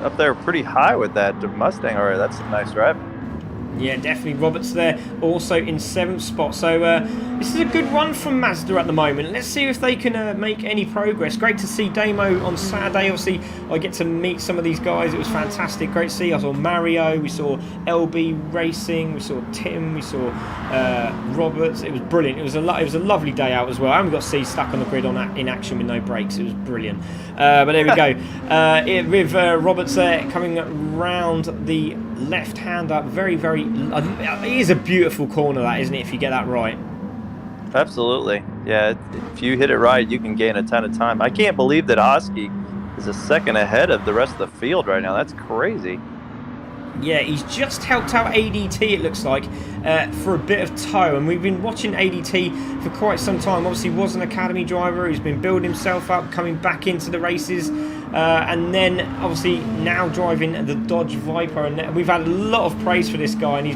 up there pretty high with that Mustang. All right, that's a nice drive. Yeah, definitely. Roberts there also in 7th spot. So this is a good run from Mazda at the moment. Let's see if they can make any progress. Great to see Damo on Saturday. Obviously, I get to meet some of these guys. It was fantastic. Great to see. I saw Mario. We saw LB Racing. We saw Tim. We saw Roberts. It was brilliant. It was a lovely day out as well. I haven't got to see stuck on the grid in action with no brakes. It was brilliant. But there we go. With Roberts there coming round the left-hander. Very, very... it is a beautiful corner, that, isn't it, if you get that right? Absolutely. Yeah, if you hit it right, you can gain a ton of time. I can't believe that Hosky is a second ahead of the rest of the field right now. That's crazy. Yeah, he's just helped out ADT, it looks like, for a bit of tow. And we've been watching ADT for quite some time. Obviously, he was an academy driver who's been building himself up, coming back into the races. And then, obviously, now driving the Dodge Viper. And we've had a lot of praise for this guy. And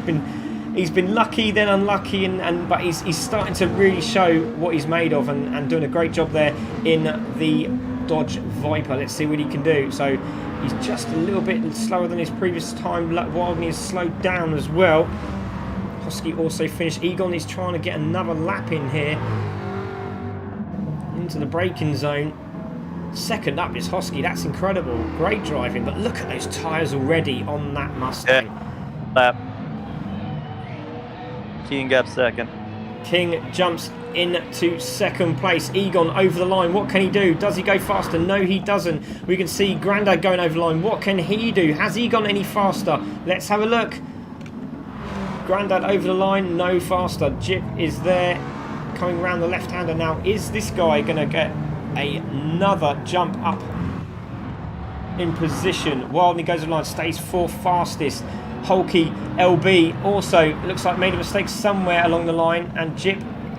he's been lucky, then unlucky. But he's starting to really show what he's made of and doing a great job there in the Dodge Viper. Let's see what he can do. So he's just a little bit slower than his previous time. Wildney has slowed down as well. Hosky also finished. Egon is trying to get another lap in here into the braking zone. Second up is Hosky. That's incredible. Great driving, but look at those tyres already on that Mustang. Yeah. Lap. King got second. King jumps into second place. Egon over the line. What can he do? Does he go faster? No, he doesn't. We can see Grandad going over the line. What can he do? Has he gone any faster? Let's have a look. Grandad over the line, no faster. Jip is there, coming around the left-hander now. Is this guy going to get another jump up in position? Wildney goes on line, stays 4th fastest. Hulky LB also looks like made a mistake somewhere along the line, and Jip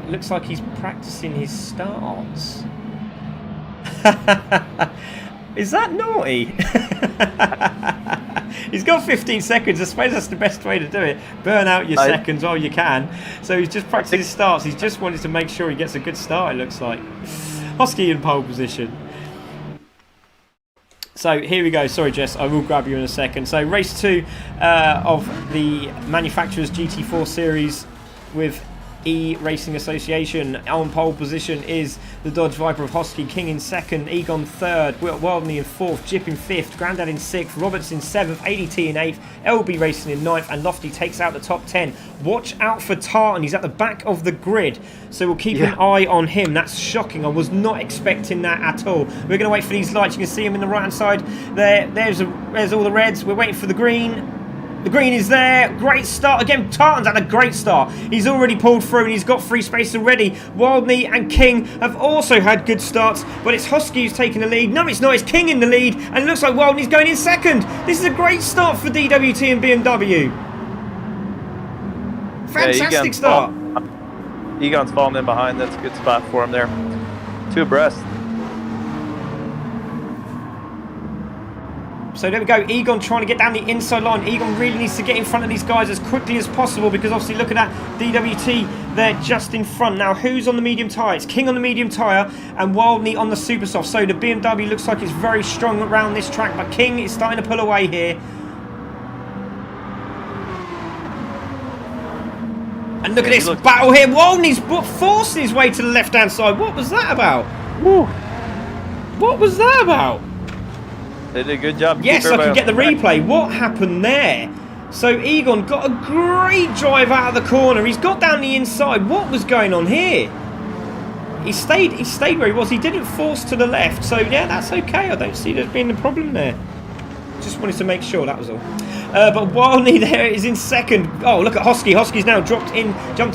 looks like he's practicing his starts. Is that naughty? He's got 15 seconds. I suppose that's the best way to do it. Burn out your seconds while you can. So he's just practicing his starts. He's just wanted to make sure he gets a good start, it looks like. Hosky in pole position. So here we go. Sorry, Jess, I will grab you in a second. So race 2 of the manufacturer's GT4 series with E-Racing Association. On pole position is the Dodge Viper of Hosky. King in 2nd, Egon 3rd, Wildney in 4th, Jip in 5th, Grandad in 6th, Roberts in 7th, ADT in 8th, LB Racing in 9th, and Lofty takes out the top 10. Watch out for Tartan. He's at the back of the grid, so we'll keep an eye on him. That's shocking. I was not expecting that at all. We're going to wait for these lights. You can see him in the right hand side there. There's all the reds. We're waiting for the green. The green is there. Great start. Again, Tartan's had a great start. He's already pulled through and he's got free space already. Wildney and King have also had good starts, but it's Hosky who's taking the lead. No, it's not. It's King in the lead, and it looks like Wildney's going in 2nd. This is a great start for DWT and BMW. Fantastic start. Egon's falling in behind. That's a good spot for him there. 2 abreast. So there we go, Egon trying to get down the inside line. Egon really needs to get in front of these guys as quickly as possible, because obviously look at that, DWT, they're just in front. Now who's on the medium tyre? It's King on the medium tyre and Wildney on the super soft. So the BMW looks like it's very strong around this track, but King is starting to pull away here. And look at this battle here. Wildney's forcing his way to the left-hand side. What was that about? Woo. What was that about? They did a good job. Yes, I can get the replay. What happened there? So Egon got a great drive out of the corner. He's got down the inside. What was going on here? He stayed where he was. He didn't force to the left. So yeah, that's okay. I don't see there being a problem there. Just wanted to make sure, that was all. But Wildney there is in 2nd. Oh, look at Hosky. Hosky's now jumped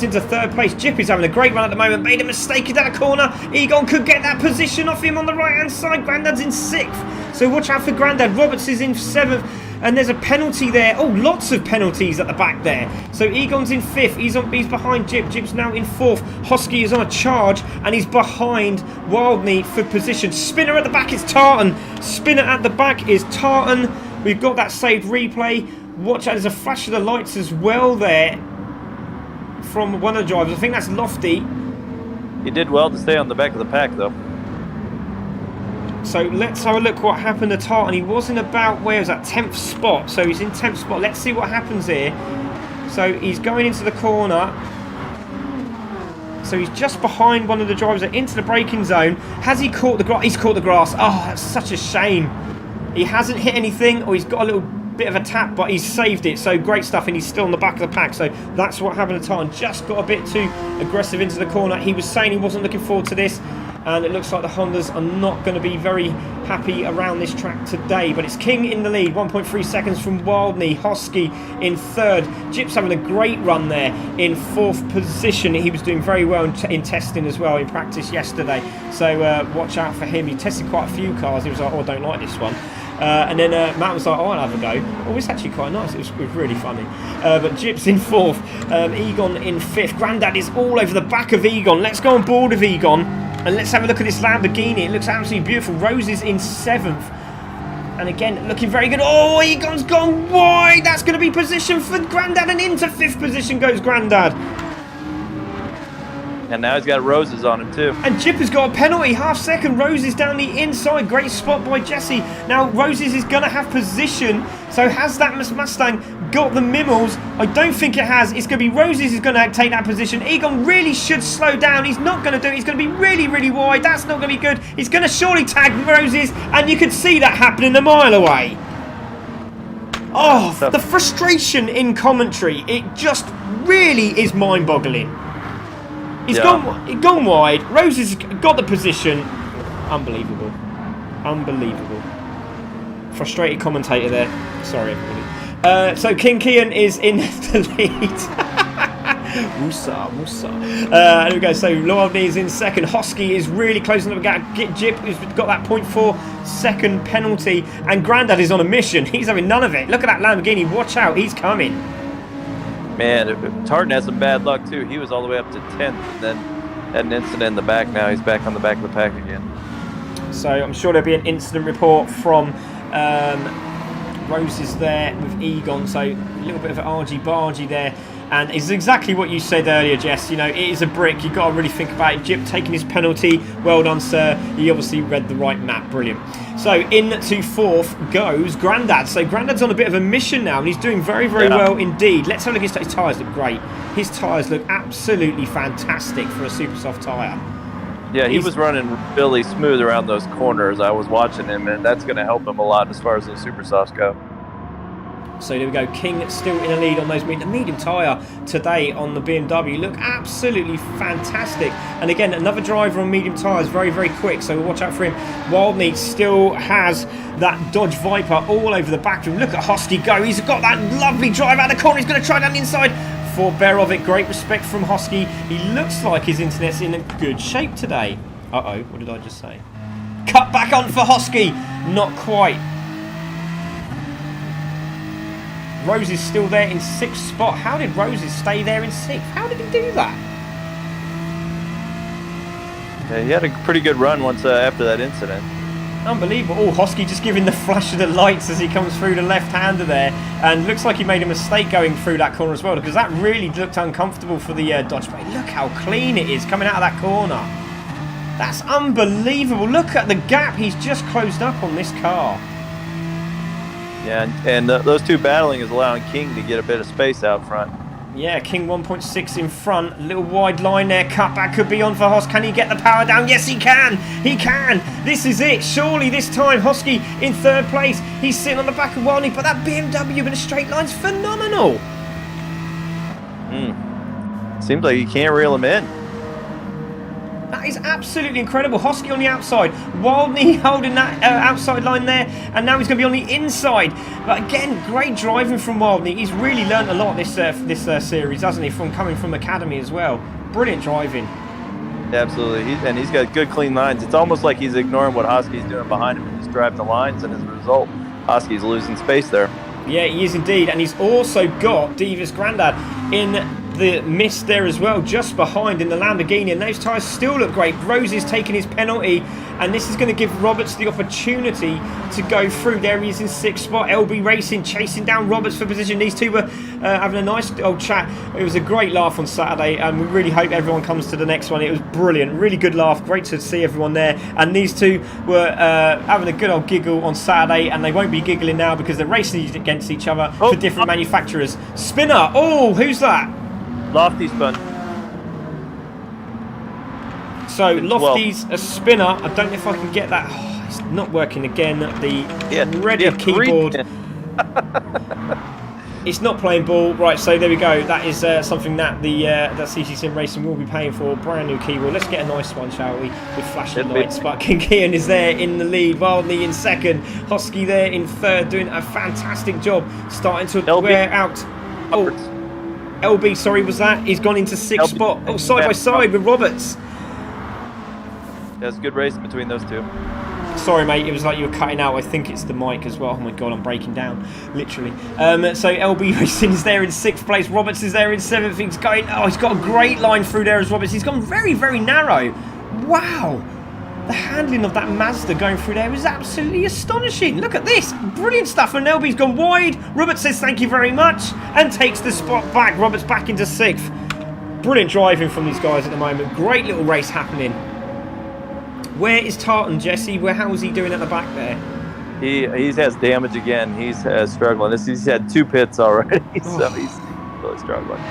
into 3rd place. Jip is having a great run at the moment. Made a mistake in that corner. Egon could get that position off him on the right-hand side. Grandad's in 6th. So watch out for Grandad. Roberts is in 7th. And there's a penalty there. Oh, lots of penalties at the back there. So Egon's in 5th. He's behind Jip. Jip's now in 4th. Hosky is on a charge, and he's behind Wildney for position. Spinner at the back is Tartan. Spinner at the back is Tartan. We've got that saved replay. Watch out, there's a flash of the lights as well there from one of the drivers. I think that's Lofty. He did well to stay on the back of the pack, though. So let's have a look what happened to Tartan. He was in about, where was that, 10th spot. So he's in 10th spot. Let's see what happens here. So he's going into the corner. So he's just behind one of the drivers into the braking zone. Has he caught the grass? He's caught the grass. Oh, that's such a shame. He hasn't hit anything, or he's got a little bit of a tap, but he's saved it. So great stuff, and he's still on the back of the pack. So that's what happened to Tartan. Just got a bit too aggressive into the corner. He was saying he wasn't looking forward to this, and it looks like the Hondas are not going to be very happy around this track today. But it's King in the lead, 1.3 seconds from Wildney. Hosky in 3rd. Jip's having a great run there in 4th position. He was doing very well in testing as well, in practice yesterday. So watch out for him. He tested quite a few cars. He was like, oh, I don't like this one. And then Matt was like, oh, I'll have a go. Oh, it's actually quite nice. It was really funny. But Jip's in 4th. Egon in 5th. Grandad is all over the back of Egon. Let's go on board with Egon. And let's have a look at this Lamborghini. It looks absolutely beautiful. Rose is in 7th. And again, looking very good. Oh, Egon's gone wide. That's going to be position for Grandad. And into 5th position goes Grandad. And now he's got roses on him too. And Jip has got a penalty, half second. Roses down the inside. Great spot by Jesse. Now Roses is going to have position. So has that Mustang got the Mimmels? I don't think it has. It's going to be Roses who's going to take that position. Egon really should slow down. He's not going to do it. He's going to be really, really wide. That's not going to be good. He's going to surely tag Roses. And you could see that happening a mile away. Oh, the frustration in commentary. It just really is mind-boggling. He's gone wide. Rose has got the position. Unbelievable. Unbelievable. Frustrated commentator there. Sorry, everybody. So King Kian is in the lead. Musa. There we go. So Loadney is in second. Hosky is really closing up the gap. Jip has got that 0.4 second penalty. And Grandad is on a mission. He's having none of it. Look at that Lamborghini. Watch out. He's coming. Man, Tartan has some bad luck too. He was all the way up to 10th and then had an incident in the back. Now he's back on the back of the pack again. So I'm sure there'll be an incident report from Roses there with Egon. So a little bit of an argy-bargy there. And it's exactly what you said earlier, Jess. You know, it is a brick. You've got to really think about it. Jip taking his penalty. Well done, sir. He obviously read the right map. Brilliant. So into fourth goes Grandad. So Grandad's on a bit of a mission now, and he's doing very, very well indeed. Let's have a look at his tyres. Look great. His tyres look absolutely fantastic for a super soft tyre. Yeah, he was running really smooth around those corners. I was watching him, and that's going to help him a lot as far as those super softs go. So there we go. King still in the lead on those the medium tyre today on the BMW. Look absolutely fantastic. And again, another driver on medium tyres, very, very quick. So watch out for him. Wildney still has that Dodge Viper all over the back of him. Look at Hosky go. He's got that lovely drive out of the corner. He's going to try down the inside. For Berovic, great respect from Hosky. He looks like his internet's in a good shape today. Uh-oh, what did I just say? Cut back on for Hosky. Not quite. Roses still there in 6th spot. How did Roses stay there in 6th? How did he do that? Yeah, he had a pretty good run once after that incident. Unbelievable. Oh, Hosky just giving the flash of the lights as he comes through the left-hander there. And looks like he made a mistake going through that corner as well, because that really looked uncomfortable for the Dodge. But look how clean it is coming out of that corner. That's unbelievable. Look at the gap he's just closed up on this car. Yeah, and those two battling is allowing King to get a bit of space out front. Yeah, King 1.6 in front. A little wide line there. Cutback could be on for Hos. Can he get the power down? Yes, he can. He can. This is it. Surely this time, Hosky in 3rd place. He's sitting on the back of Wildney, but that BMW in a straight line's phenomenal. Seems like you can't reel him in. That is absolutely incredible. Hosky on the outside. Wildney holding that outside line there. And now he's going to be on the inside. But again, great driving from Wildney. He's really learnt a lot this series, hasn't he? From coming from Academy as well. Brilliant driving. Absolutely. He's got good, clean lines. It's almost like he's ignoring what Hosky's doing behind him and he's driving the lines. And as a result, Hosky's losing space there. Yeah, he is indeed. And he's also got Davis Grandad in the mist there as well, just behind in the Lamborghini, and those tyres still look great. Rose is taking his penalty, and this is going to give Roberts the opportunity to go through. There he is in 6th spot. LB Racing chasing down Roberts for position. These two were having a nice old chat. It was a great laugh on Saturday, and we really hope everyone comes to the next one. It was brilliant, really good laugh, great to see everyone there. And these two were having a good old giggle on Saturday, and they won't be giggling now because they're racing against each other for different manufacturers. Spinner, oh, who's that? Lofty spun. So Lofty's a spinner. I don't know if I can get that. Oh, it's not working again. The red keyboard. It's not playing ball. Right, so there we go. That is something that that CC Sim Racing will be paying for. Brand new keyboard. Let's get a nice one, shall we? With flashing lights. But King Kian is there in the lead. Wildney in 2nd. Hosky there in 3rd, doing a fantastic job. Starting to wear out. Oh. LB, sorry, was that? He's gone into 6th spot. Oh, side by side with Roberts. There's a good race between those two. Sorry, mate. It was like you were cutting out. I think it's the mic as well. Oh, my God, I'm breaking down. Literally. So LB Racing is there in 6th place. Roberts is there in 7th. He's going... Oh, he's got a great line through there as Roberts. He's gone very, very narrow. Wow. The handling of that Mazda going through there is absolutely astonishing. Look at this. Brilliant stuff. And LB's gone wide. Roberts says thank you very much and takes the spot back. Roberts back into 6th. Brilliant driving from these guys at the moment. Great little race happening. Where is Tartan, Jesse? How is he doing at the back there? He has damage again. He's struggling. He's had 2 pits already, so he's really struggling.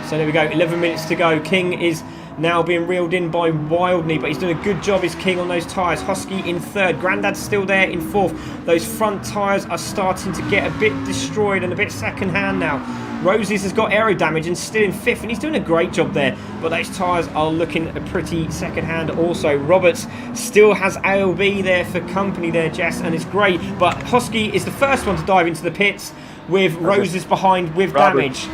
So there we go. 11 minutes to go. King is now being reeled in by Wildney, but he's doing a good job, is King, on those tyres. Hosky in 3rd. Grandad's still there in 4th. Those front tyres are starting to get a bit destroyed and a bit second-hand now. Roses has got aero damage and still in 5th, and he's doing a great job there, but those tyres are looking pretty second-hand also. Roberts still has ALB there for company there, Jess, and it's great, but Hosky is the first one to dive into the pits. with Roses behind with damage.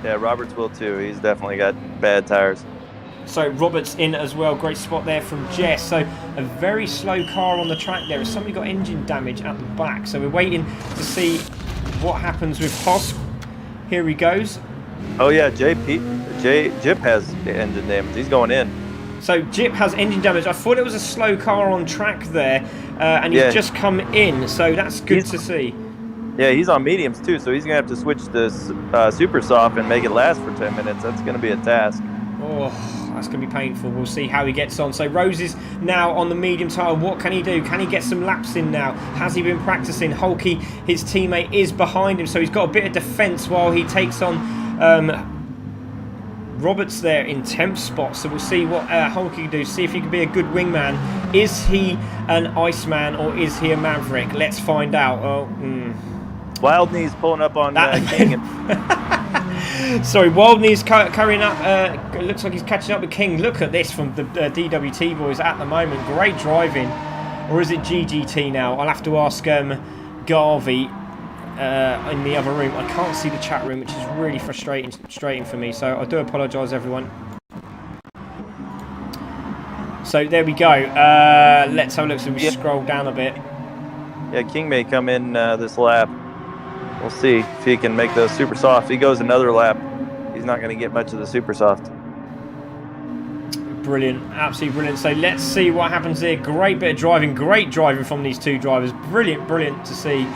Yeah, Roberts will too. He's definitely got bad tires. So Roberts in as well. Great spot there from Jess. So a very slow car on the track there. Has somebody got engine damage at the back? So we're waiting to see what happens with Hoss. Here he goes. Oh yeah, Jip has engine damage. He's going in. So Jip has engine damage. I thought it was a slow car on track there, and he's just come in. So that's good to see. Yeah, he's on mediums too, so he's gonna have to switch to super soft and make it last for 10 minutes. That's gonna be a task. Oh, that's going to be painful. We'll see how he gets on. So Roses now on the medium tyre. What can he do? Can he get some laps in now? Has he been practicing? Hulky, his teammate, is behind him. So he's got a bit of defence while he takes on Roberts there in 10th spot. So we'll see what Hulky can do. See if he can be a good wingman. Is he an Iceman or is he a Maverick? Let's find out. Wild Knees pulling up on King. Sorry, Wild Knees carrying up. Looks like he's catching up with King. Look at this from the DWT boys at the moment. Great driving. Or is it GGT now? I'll have to ask Garvey in the other room. I can't see the chat room, which is really frustrating for me. So I do apologise, everyone. So there we go. Let's have a look. So we scroll down a bit. Yeah, King may come in this lap. We'll see if he can make those super soft. If he goes another lap, he's not going to get much of the super soft. Brilliant, absolutely brilliant. So let's see what happens here. Great bit of driving, great driving from these two drivers. Brilliant to see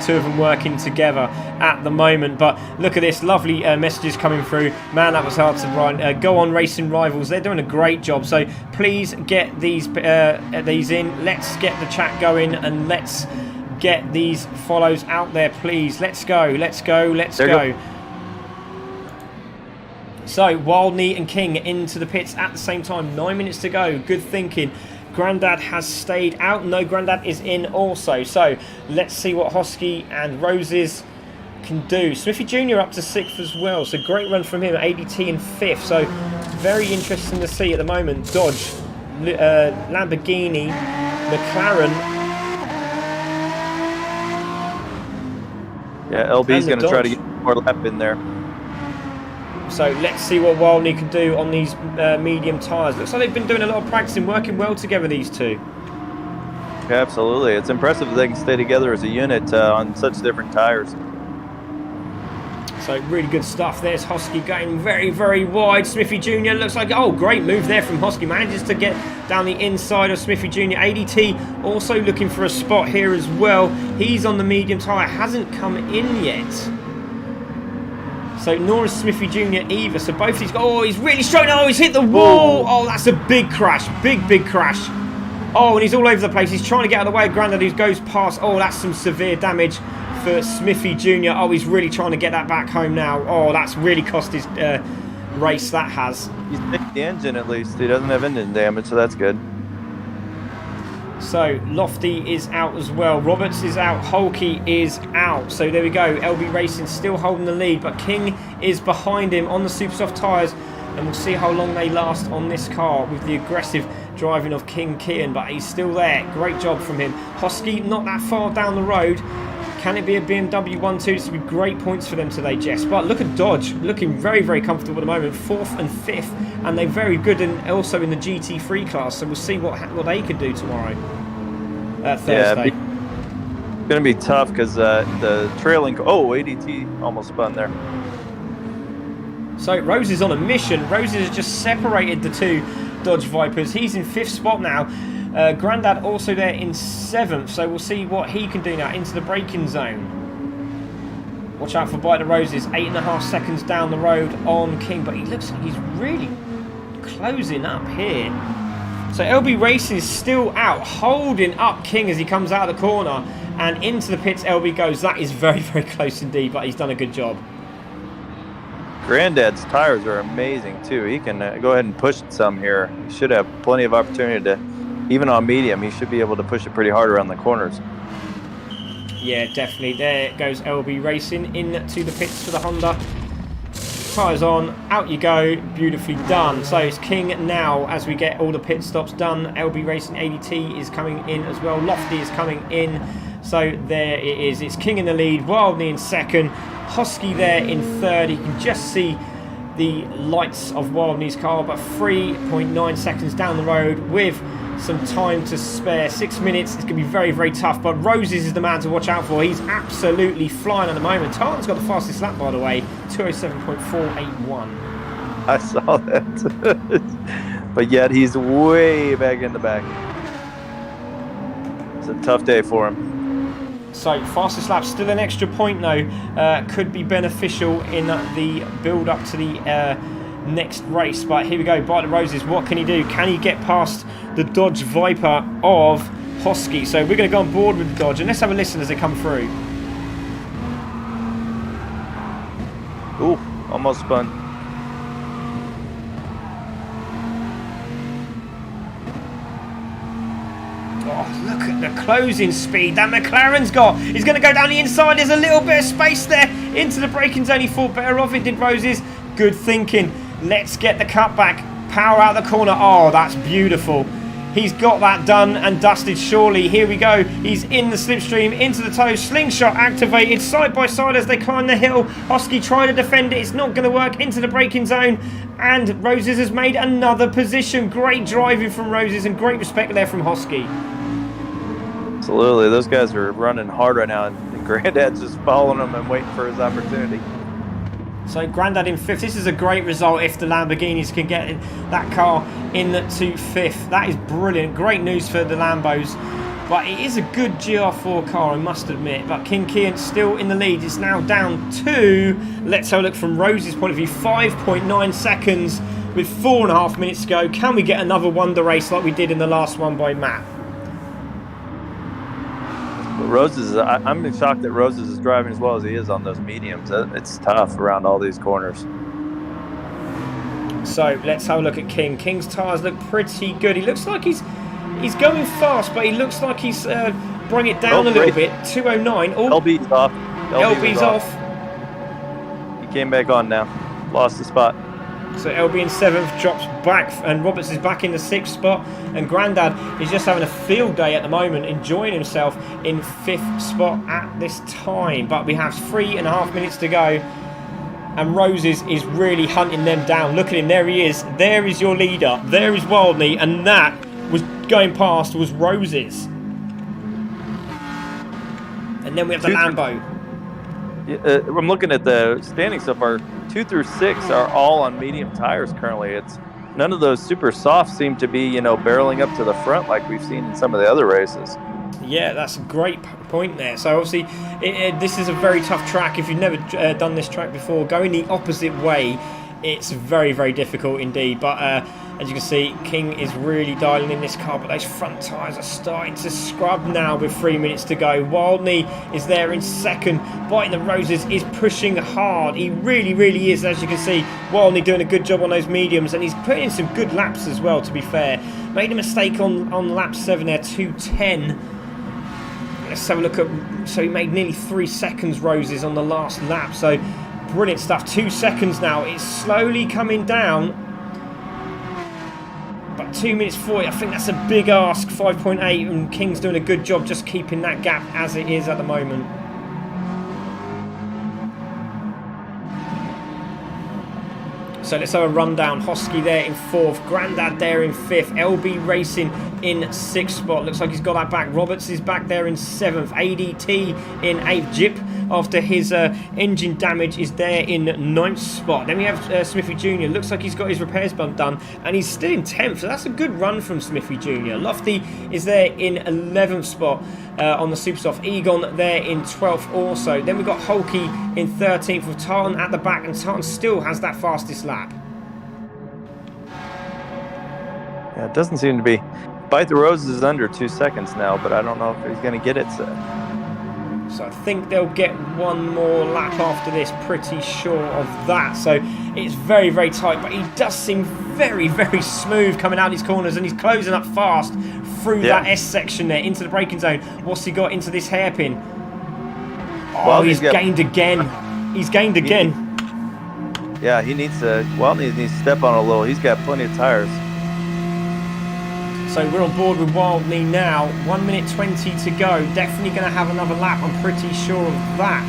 two of them working together at the moment. But look at this, lovely messages coming through. Man, that was hard to run. Go on, Racing Rivals. They're doing a great job. So please get these in. Let's get the chat going and let's get these follows out there, please. Let's go. So Wildney and King into the pits at the same time. 9 minutes to go. Good thinking. Grandad has stayed out. No, Grandad is in also. So let's see what Hosky and Roses can do. Smithy Jr. up to 6th as well. So great run from him. ADT in 5th. So very interesting to see at the moment. Dodge, Lamborghini, McLaren. Yeah, LB's going to try to get more lap in there. So let's see what Wildney can do on these medium tyres. Looks like they've been doing a lot of practicing, working well together, these two. Yeah, absolutely. It's impressive that they can stay together as a unit on such different tyres. So really good stuff. There's Hosky going very wide. Smithy Jr. looks like, oh, great move there from Hosky. Manages to get down the inside of Smithy Jr. ADT also looking for a spot here as well. He's on the medium tyre, hasn't come in yet. So nor is Smithy Jr. either. So both these guys, oh, he's really strong. Oh, he's hit the wall. Oh, that's a big crash. Big crash. Oh, and he's all over the place. He's trying to get out of the way of Grandad, who goes past. Oh, that's some severe damage for Smithy Jr. Oh, he's really trying to get that back home now. Oh, that's really cost his race, that has. He's picked the engine at least. He doesn't have engine damage, so that's good. So Lofty is out as well. Roberts is out. Hulky is out. So there we go. LB Racing still holding the lead, but King is behind him on the super soft tyres. And we'll see how long they last on this car with the aggressive driving of King Kian. But he's still there. Great job from him. Hosky not that far down the road. Can it be a BMW 1-2? This would be great points for them today, Jess. But look at Dodge, looking very comfortable at the moment. 4th and 5th, and they're very good, and also in the GT3 class. So we'll see what they could do tomorrow, Thursday. Yeah, it's going to be tough because the trailing. Oh, ADT almost spun there. So Rose is on a mission. Rose has just separated the two Dodge Vipers. He's in 5th spot now. Grandad also there in 7th, so we'll see what he can do now into the braking zone. Watch out for Bite the Roses, 8.5 seconds down the road on King, but he looks like he's really closing up here. So LB Racing is still out, holding up King as he comes out of the corner, and into the pits LB goes. That is very close indeed, but he's done a good job. Grandad's tires are amazing too. He can go ahead and push some here. He should have plenty of opportunity to, even on medium, he should be able to push it pretty hard around the corners. Yeah, definitely. There goes LB Racing into the pits for the Honda. Tyres on, out you go, beautifully done. So it's King now as we get all the pit stops done. LB Racing ADT is coming in as well. Lofty is coming in. So there it is. It's King in the lead, Wildney in second, Hosky there in third. You can just see the lights of Wildney's car, but 3.9 seconds down the road with some time to spare. 6 minutes. It's going to be very, very tough, but Roses is the man to watch out for. He's absolutely flying at the moment. Tartan's got the fastest lap, by the way, 207.481. I saw that. But yet he's way back in the back. It's a tough day for him. So fastest lap, still an extra point though, could be beneficial in the build up to the next race. But here we go, Bite the Roses. What can he do? Can he get past the Dodge Viper of Hosky? So we're going to go on board with the Dodge, and let's have a listen as they come through. Ooh, almost spun. Oh, look at the closing speed that McLaren's got. He's going to go down the inside. There's a little bit of space there into the braking zone. He thought better of it, did Roses. Good thinking. Let's get the cut back. Power out the corner. Oh, that's beautiful. He's got that done and dusted, surely. Here we go. He's in the slipstream, into the toe. Slingshot activated, side by side as they climb the hill. Hosky trying to defend it. It's not going to work. Into the braking zone. And Roses has made another position. Great driving from Roses and great respect there from Hosky. Absolutely. Those guys are running hard right now, and Grandad's just following them and waiting for his opportunity. So Grandad in fifth. This is a great result if the Lamborghinis can get that car into fifth. That is brilliant. Great news for the Lambos. But it is a good GR4 car, I must admit. But King Kian still in the lead. It's now down to, let's have a look from Rose's point of view, 5.9 seconds with 4.5 minutes to go. Can we get another wonder race like we did in the last one by Matt? Roses, I'm shocked that Roses is driving as well as he is on those mediums. It's tough around all these corners. So let's have a look at King. King's tyres look pretty good. He looks like he's going fast, but he looks like he's bring it down a little bit. 209. Oh, LB's off. LB's off. He came back on now. Lost the spot. So LB in 7th drops back, and Roberts is back in the 6th spot, and Grandad is just having a field day at the moment, enjoying himself in 5th spot at this time. But we have 3.5 minutes to go, and Roses is really hunting them down. Look at him, there he is. There is your leader. There is Wildney, and that was going past was Roses. And then we have the Lambo. I'm looking at the standings so far. 2 through 6 are all on medium tires currently. It's none of those super soft seem to be, barreling up to the front like we've seen in some of the other races. Yeah, that's a great point there. So obviously, this is a very tough track. If you've never done this track before, going the opposite way, it's very, very difficult indeed. But as you can see, King is really dialing in this car, but those front tyres are starting to scrub now with 3 minutes to go. Wildney is there in second. Biting the Roses is pushing hard. He really, really is. As you can see, Wildney doing a good job on those mediums, and he's putting in some good laps as well, to be fair. Made a mistake on lap 7 there, 2:10. Let's have a look at, so he made nearly 3 seconds, Roses, on the last lap. So brilliant stuff. 2 seconds now. It's slowly coming down. But 2 minutes 40, I think that's a big ask. 5.8, and King's doing a good job just keeping that gap as it is at the moment. So let's have a rundown. Hosky there in 4th, Grandad there in 5th, LB Racing in 6th spot. Looks like he's got that back. Roberts is back there in 7th, ADT in 8th. Jip, after his engine damage, is there in 9th spot. Then we have Smithy Jr. Looks like he's got his repairs bump done, and he's still in 10th, so that's a good run from Smithy Jr. Lofty is there in 11th spot on the Super Soft. Egon there in 12th also. Then we've got Holkey in 13th with Tartan at the back, and Tartan still has that fastest lap. Yeah, it doesn't seem to be. Bite the Roses is under 2 seconds now, but I don't know if he's going to get it. So I think they'll get one more lap after this, pretty sure of that. So it's very, very tight, but he does seem very, very smooth coming out these corners, and he's closing up fast through that S section there into the braking zone. What's he got into this hairpin? Oh, well, he's gained again. He's gained again. Yeah, he needs to, well, he needs to step on a little. He's got plenty of tires. So we're on board with Wildney now. 1 minute 20 to go. Definitely going to have another lap. I'm pretty sure of that.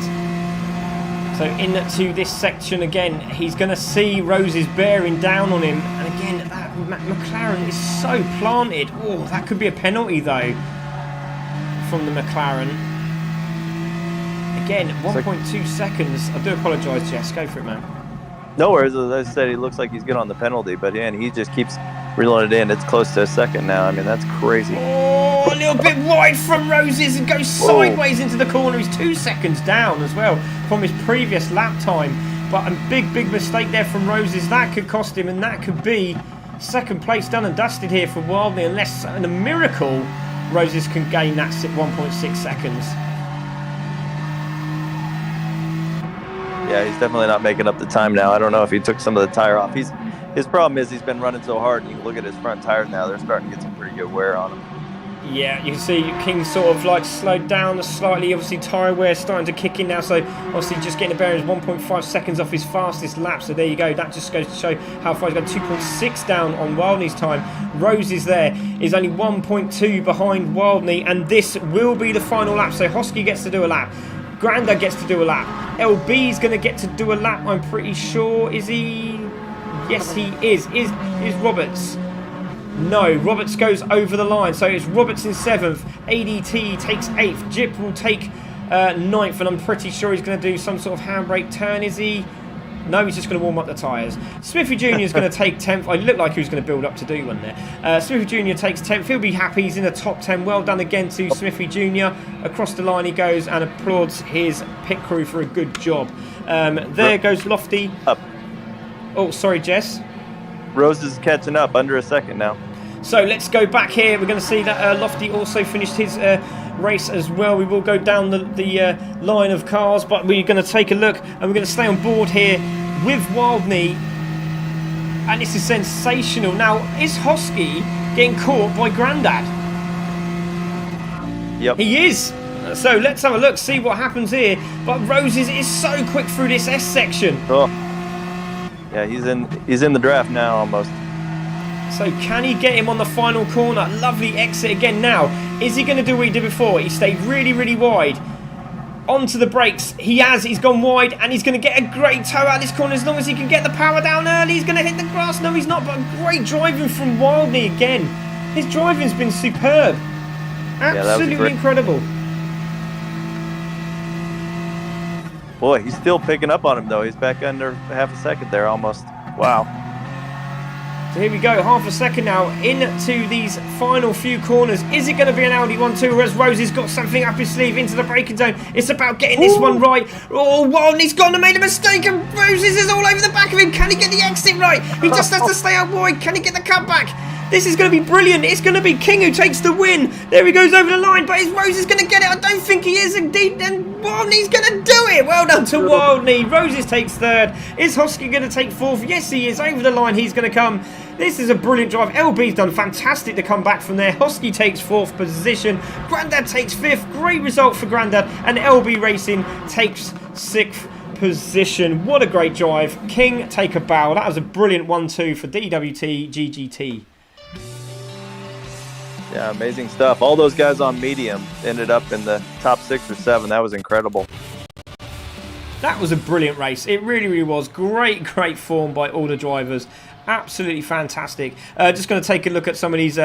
So into this section again. He's going to see Rose's bearing down on him. And again, that McLaren is so planted. Oh, that could be a penalty though from the McLaren. Again, 1.2 seconds. I do apologise, Jess. Go for it, man. No worries. As I said, he looks like he's good on the penalty, but he just keeps reeling it in. It's close to a second now. I mean, that's crazy. Oh, a little bit wide from Roses and goes sideways into the corner. He's 2 seconds down as well from his previous lap time. But a big mistake there from Roses. That could cost him, and that could be second place done and dusted here for Wildney, unless in a miracle Roses can gain that 1.6 seconds. Yeah, he's definitely not making up the time now. I don't know if he took some of the tire off. His problem is he's been running so hard, and you can look at his front tires now. They're starting to get some pretty good wear on them. Yeah, you can see King sort of like slowed down slightly. Obviously, tyre wear starting to kick in now. So obviously, just getting the bearings 1.5 seconds off his fastest lap. So there you go. That just goes to show how far he's got. 2.6 down on Wildney's time. Roses there is only 1.2 behind Wildney, and this will be the final lap. So Hosky gets to do a lap. Grandad gets to do a lap. LB's going to get to do a lap, I'm pretty sure. Is he? Yes, he is. Is Roberts? No, Roberts goes over the line. So it's Roberts in 7th. ADT takes 8th. Jip will take 9th. And I'm pretty sure he's going to do some sort of handbrake turn, is he? No, he's just going to warm up the tyres. Smithy Jr. is going to take 10th. I look like he was going to build up to do one there. Smithy Jr. takes 10th. He'll be happy. He's in the top 10. Well done again to Smithy Jr. Across the line he goes and applauds his pit crew for a good job. There goes Lofty. Up. Oh, sorry, Jess. Rose is catching up under a second now. So let's go back here. We're going to see that Lofty also finished his race as well. We will go down the line of cars, but we're going to take a look and we're going to stay on board here with Wildney. And this is sensational. Now, is Hosky getting caught by Grandad? Yep. He is. So let's have a look, see what happens here. But Roses is so quick through this S section. Oh. Yeah, he's in the draft now almost. So can he get him on the final corner? Lovely exit again now. Is he going to do what he did before? He stayed really wide. Onto the brakes. He's gone wide, and he's going to get a great toe out of this corner as long as he can get the power down early. He's going to hit the grass. No, he's not, but great driving from Wildney again. His driving's been superb. Absolutely incredible. Boy, he's still picking up on him, though. He's back under half a second there almost. Wow. So here we go, half a second now into these final few corners. Is it going to be an Audi 1-2, or has Rosie's got something up his sleeve into the braking zone? It's about getting this one right. Oh, Wildney's gone and made a mistake, and Roses is all over the back of him. Can he get the exit right? He just has to stay out wide. Can he get the cutback? This is going to be brilliant. It's going to be King who takes the win. There he goes over the line, but is Roses going to get it? I don't think he is indeed, and Wildney's going to do it. Well done to Wildney. Roses takes 3rd. Is Hosky going to take 4th? Yes, he is. Over the line, he's going to come. This is a brilliant drive. LB's done fantastic to come back from there. Hosky takes 4th position. Grandad takes 5th. Great result for Grandad. And LB Racing takes 6th position. What a great drive. King, take a bow. That was a brilliant 1-2 for DWT GGT. Yeah, amazing stuff. All those guys on medium ended up in the top 6 or 7. That was incredible. That was a brilliant race. It really was. Great form by all the drivers. Absolutely fantastic. Just going to take a look at some of these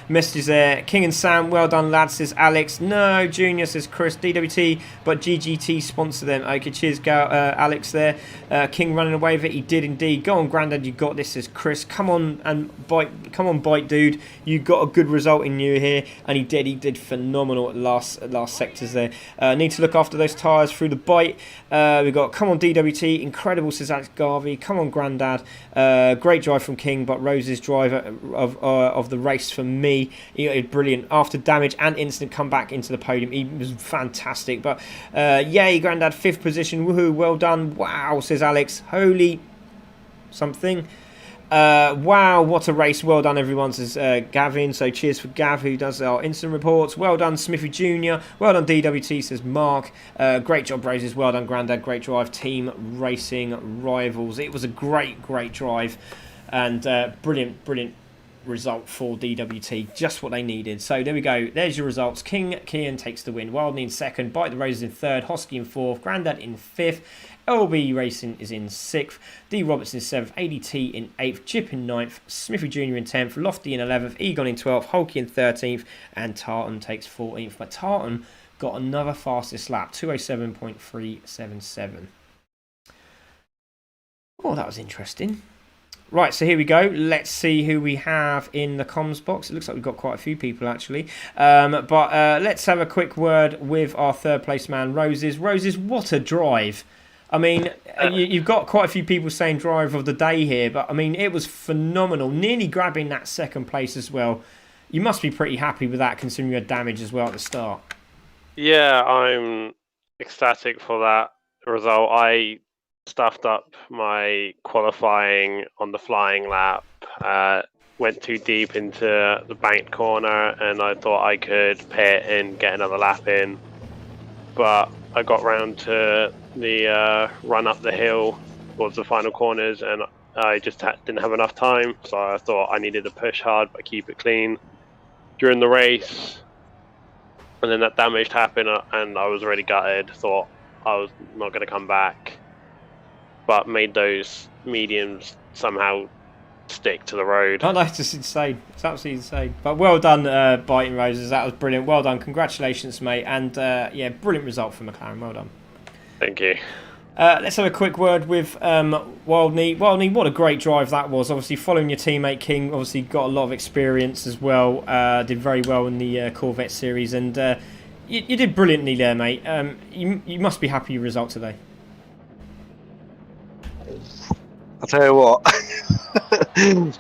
messages there. King and Sam, well done lads, says Alex. No, Junior, says Chris. DWT, but GGT sponsor them. Okay, cheers, Alex there. King running away with it. He did indeed. Go on, Grandad, you got this, says Chris. Come on and bite. Come on, bite, dude. You got a good result in you here, and he did phenomenal at last sectors there. Need to look after those tyres through the bite. We got come on DWT, incredible, says Alex Garvey. Come on, Grandad. Great drive from King, but Rose's driver of the race for me, he was brilliant. After damage and instant comeback into the podium, he was fantastic. But yay, Grandad, 5th position, woohoo, well done. Wow, says Alex. Holy something. Wow, what a race. Well done, everyone, says Gavin. So cheers for Gav, who does our instant reports. Well done, Smithy Jr. Well done, DWT, says Mark. Great job, Roses. Well done, Grandad. Great drive. Team Racing Rivals. It was a great drive. And brilliant result for DWT, just what they needed. So there we go, there's your results. King Kian takes the win, Wildney in second, Bite the Roses in third, Hosky in fourth, Grandad in fifth, LB Racing is in sixth, D Robertson in seventh, ADT in eighth, Chip in ninth, Smithy Jr. in 10th, Lofty in 11th, Egon in 12th, Hulky in 13th, and Tartan takes 14th. But Tartan got another fastest lap, 207.377. Oh, that was interesting. Right, so here we go. Let's see who we have in the comms box. It looks like we've got quite a few people, actually. But let's have a quick word with our third place man, Roses. Roses, what a drive. I mean, you've got quite a few people saying drive of the day here, but I mean, it was phenomenal. Nearly grabbing that second place as well. You must be pretty happy with that, considering you had damage as well at the start. Yeah, I'm ecstatic for that result. I stuffed up my qualifying on the flying lap, went too deep into the banked corner, and I thought I could pit and get another lap in. But I got round to the run up the hill towards the final corners, and I just didn't have enough time, so I thought I needed to push hard but keep it clean during the race. And then that damage happened, and I was already gutted, thought I was not going to come back, but made those mediums somehow stick to the road. Oh, that's just insane. It's absolutely insane. But well done, Biting Roses. That was brilliant. Well done. Congratulations, mate. And yeah, brilliant result for McLaren. Well done. Thank you. Let's have a quick word with Wildney. Wildney, what a great drive that was. Obviously, following your teammate King, obviously got a lot of experience as well. Did very well in the Corvette series, and you did brilliantly there, mate. You must be happy with your result today. I'll tell you what,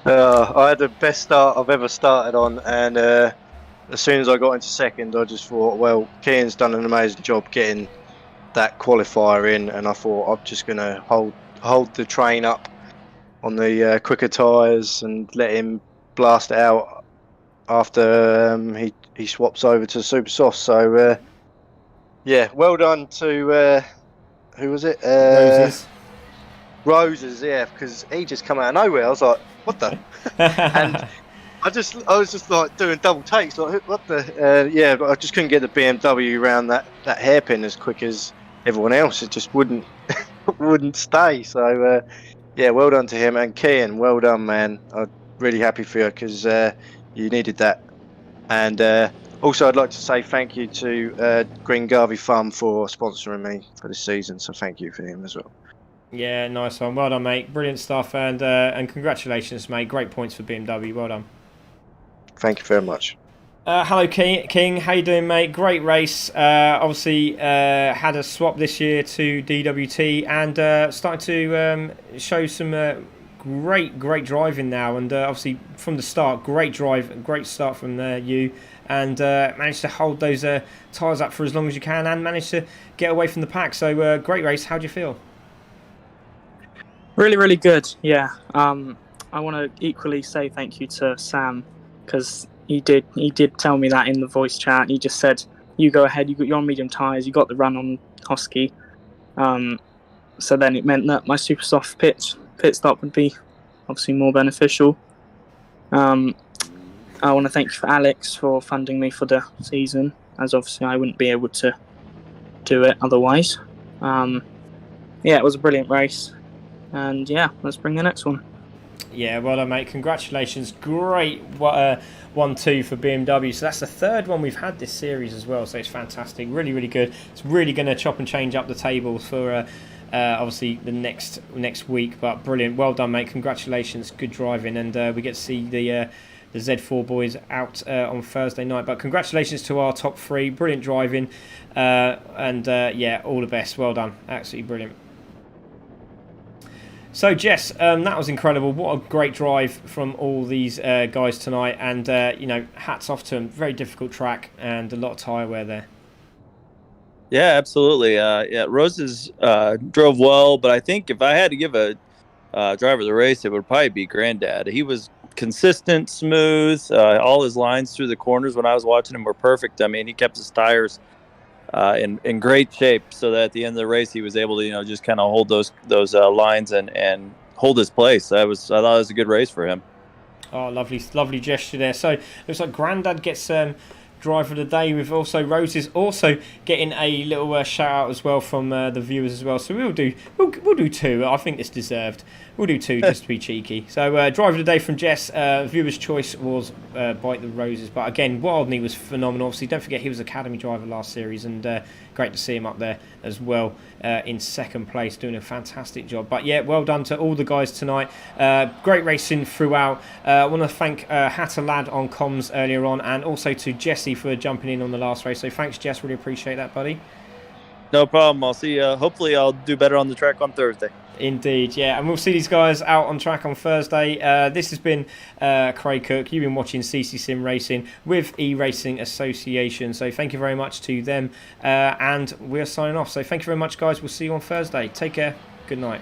I had the best start I've ever started on, and as soon as I got into second, I just thought, well, Kian's done an amazing job getting that qualifier in, and I thought I'm just going to hold the train up on the quicker tyres and let him blast it out after he swaps over to super soft. So yeah, well done to who was it? Roses, yeah, because he just come out of nowhere. I was like, what the? And I was just like doing double takes, like what the? Yeah, but I just couldn't get the BMW around that hairpin as quick as everyone else. It just wouldn't stay. So yeah, well done to him, and Kian, well done, man. I'm really happy for you because you needed that. And also, I'd like to say thank you to Green Garvey Farm for sponsoring me for this season. So thank you for him as well. Yeah, nice one. Well done, mate. Brilliant stuff, and congratulations, mate. Great points for BMW. Well done. Thank you very much. Hello, King. How you doing, mate? Great race. Obviously, had a swap this year to DWT, and starting to show some great driving now. And obviously, from the start, great drive, great start from you, and managed to hold those tyres up for as long as you can, and managed to get away from the pack. So great race. How do you feel? Really, really good. Yeah. I want to equally say thank you to Sam, because he did tell me that in the voice chat. He just said, "You go ahead. You're on medium tyres. You got the run on Hosky." So then it meant that my super soft pit stop would be obviously more beneficial. I want to thank you for Alex for funding me for the season, as obviously I wouldn't be able to do it otherwise. Yeah, it was a brilliant race. And yeah, let's bring the next one. Yeah, well done, mate. Congratulations. Great 1-2 for BMW. So that's the third one we've had this series as well. So it's fantastic. Really, really good. It's really going to chop and change up the table for obviously the next week. But brilliant. Well done, mate. Congratulations. Good driving. And we get to see the Z4 boys out on Thursday night. But congratulations to our top three. Brilliant driving. And yeah, all the best. Well done. Absolutely brilliant. So, Jess, that was incredible. What a great drive from all these guys tonight. And, you know, hats off to them. Very difficult track and a lot of tyre wear there. Yeah, absolutely. Yeah, Roses drove well, but I think if I had to give a driver the race, it would probably be Grandad. He was consistent, smooth. All his lines through the corners when I was watching him were perfect. I mean, he kept his tires in great shape, so that at the end of the race he was able to, you know, just kind of hold those lines and hold his place. I thought it was a good race for him. Oh, lovely gesture there. So looks like Grandad gets driver of the day. With also Roses also getting a little shout out as well from the viewers as well. So we'll do 2. I think it's deserved. We'll do 2 just to be cheeky. So driver of the day from Jess. Viewer's choice was Bite the Roses, but again, Wildney was phenomenal. Obviously, don't forget he was academy driver last series, and great to see him up there as well in second place, doing a fantastic job. But yeah, well done to all the guys tonight. Great racing throughout. I want to thank Hatter Lad on comms earlier on, and also to Jesse for jumping in on the last race. So thanks, Jess. Really appreciate that, buddy. No problem. I'll see you. Hopefully, I'll do better on the track on Thursday. Indeed, yeah, and we'll see these guys out on track on Thursday. This has been Craig Cook. You've been watching CC Sim Racing with E-Racing Association. So thank you very much to them, and we're signing off. So thank you very much, guys. We'll see you on Thursday. Take care. Good night.